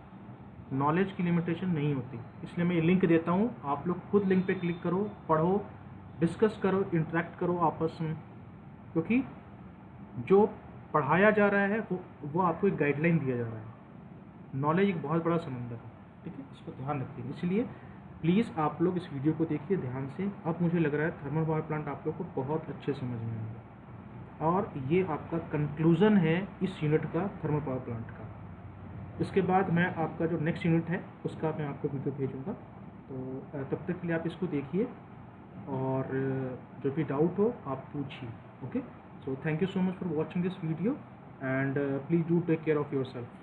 नॉलेज की लिमिटेशन नहीं होती। इसलिए मैं ये लिंक देता हूँ, आप लोग खुद लिंक पे क्लिक करो, पढ़ो, डिस्कस करो, इंटरेक्ट करो आपस में, क्योंकि जो पढ़ाया जा रहा है वो आपको एक गाइडलाइन दिया जा रहा है। नॉलेज एक बहुत बड़ा समंदर है, ठीक है, इसको ध्यान रखिए। इसलिए प्लीज़ आप लोग इस वीडियो को देखिए ध्यान से। अब मुझे लग रहा है थर्मल पावर प्लांट आप लोग को बहुत अच्छे समझ में आएगा, और ये आपका कंक्लूज़न है इस यूनिट का, थर्मल पावर प्लांट का। इसके बाद मैं आपका जो नेक्स्ट यूनिट है उसका मैं आपको वीडियो भेजूँगा। तो तब तक के लिए आप इसको देखिए, और जो भी डाउट हो आप पूछिए, okay. So thank you so much for watching this video, and please do take care of yourself.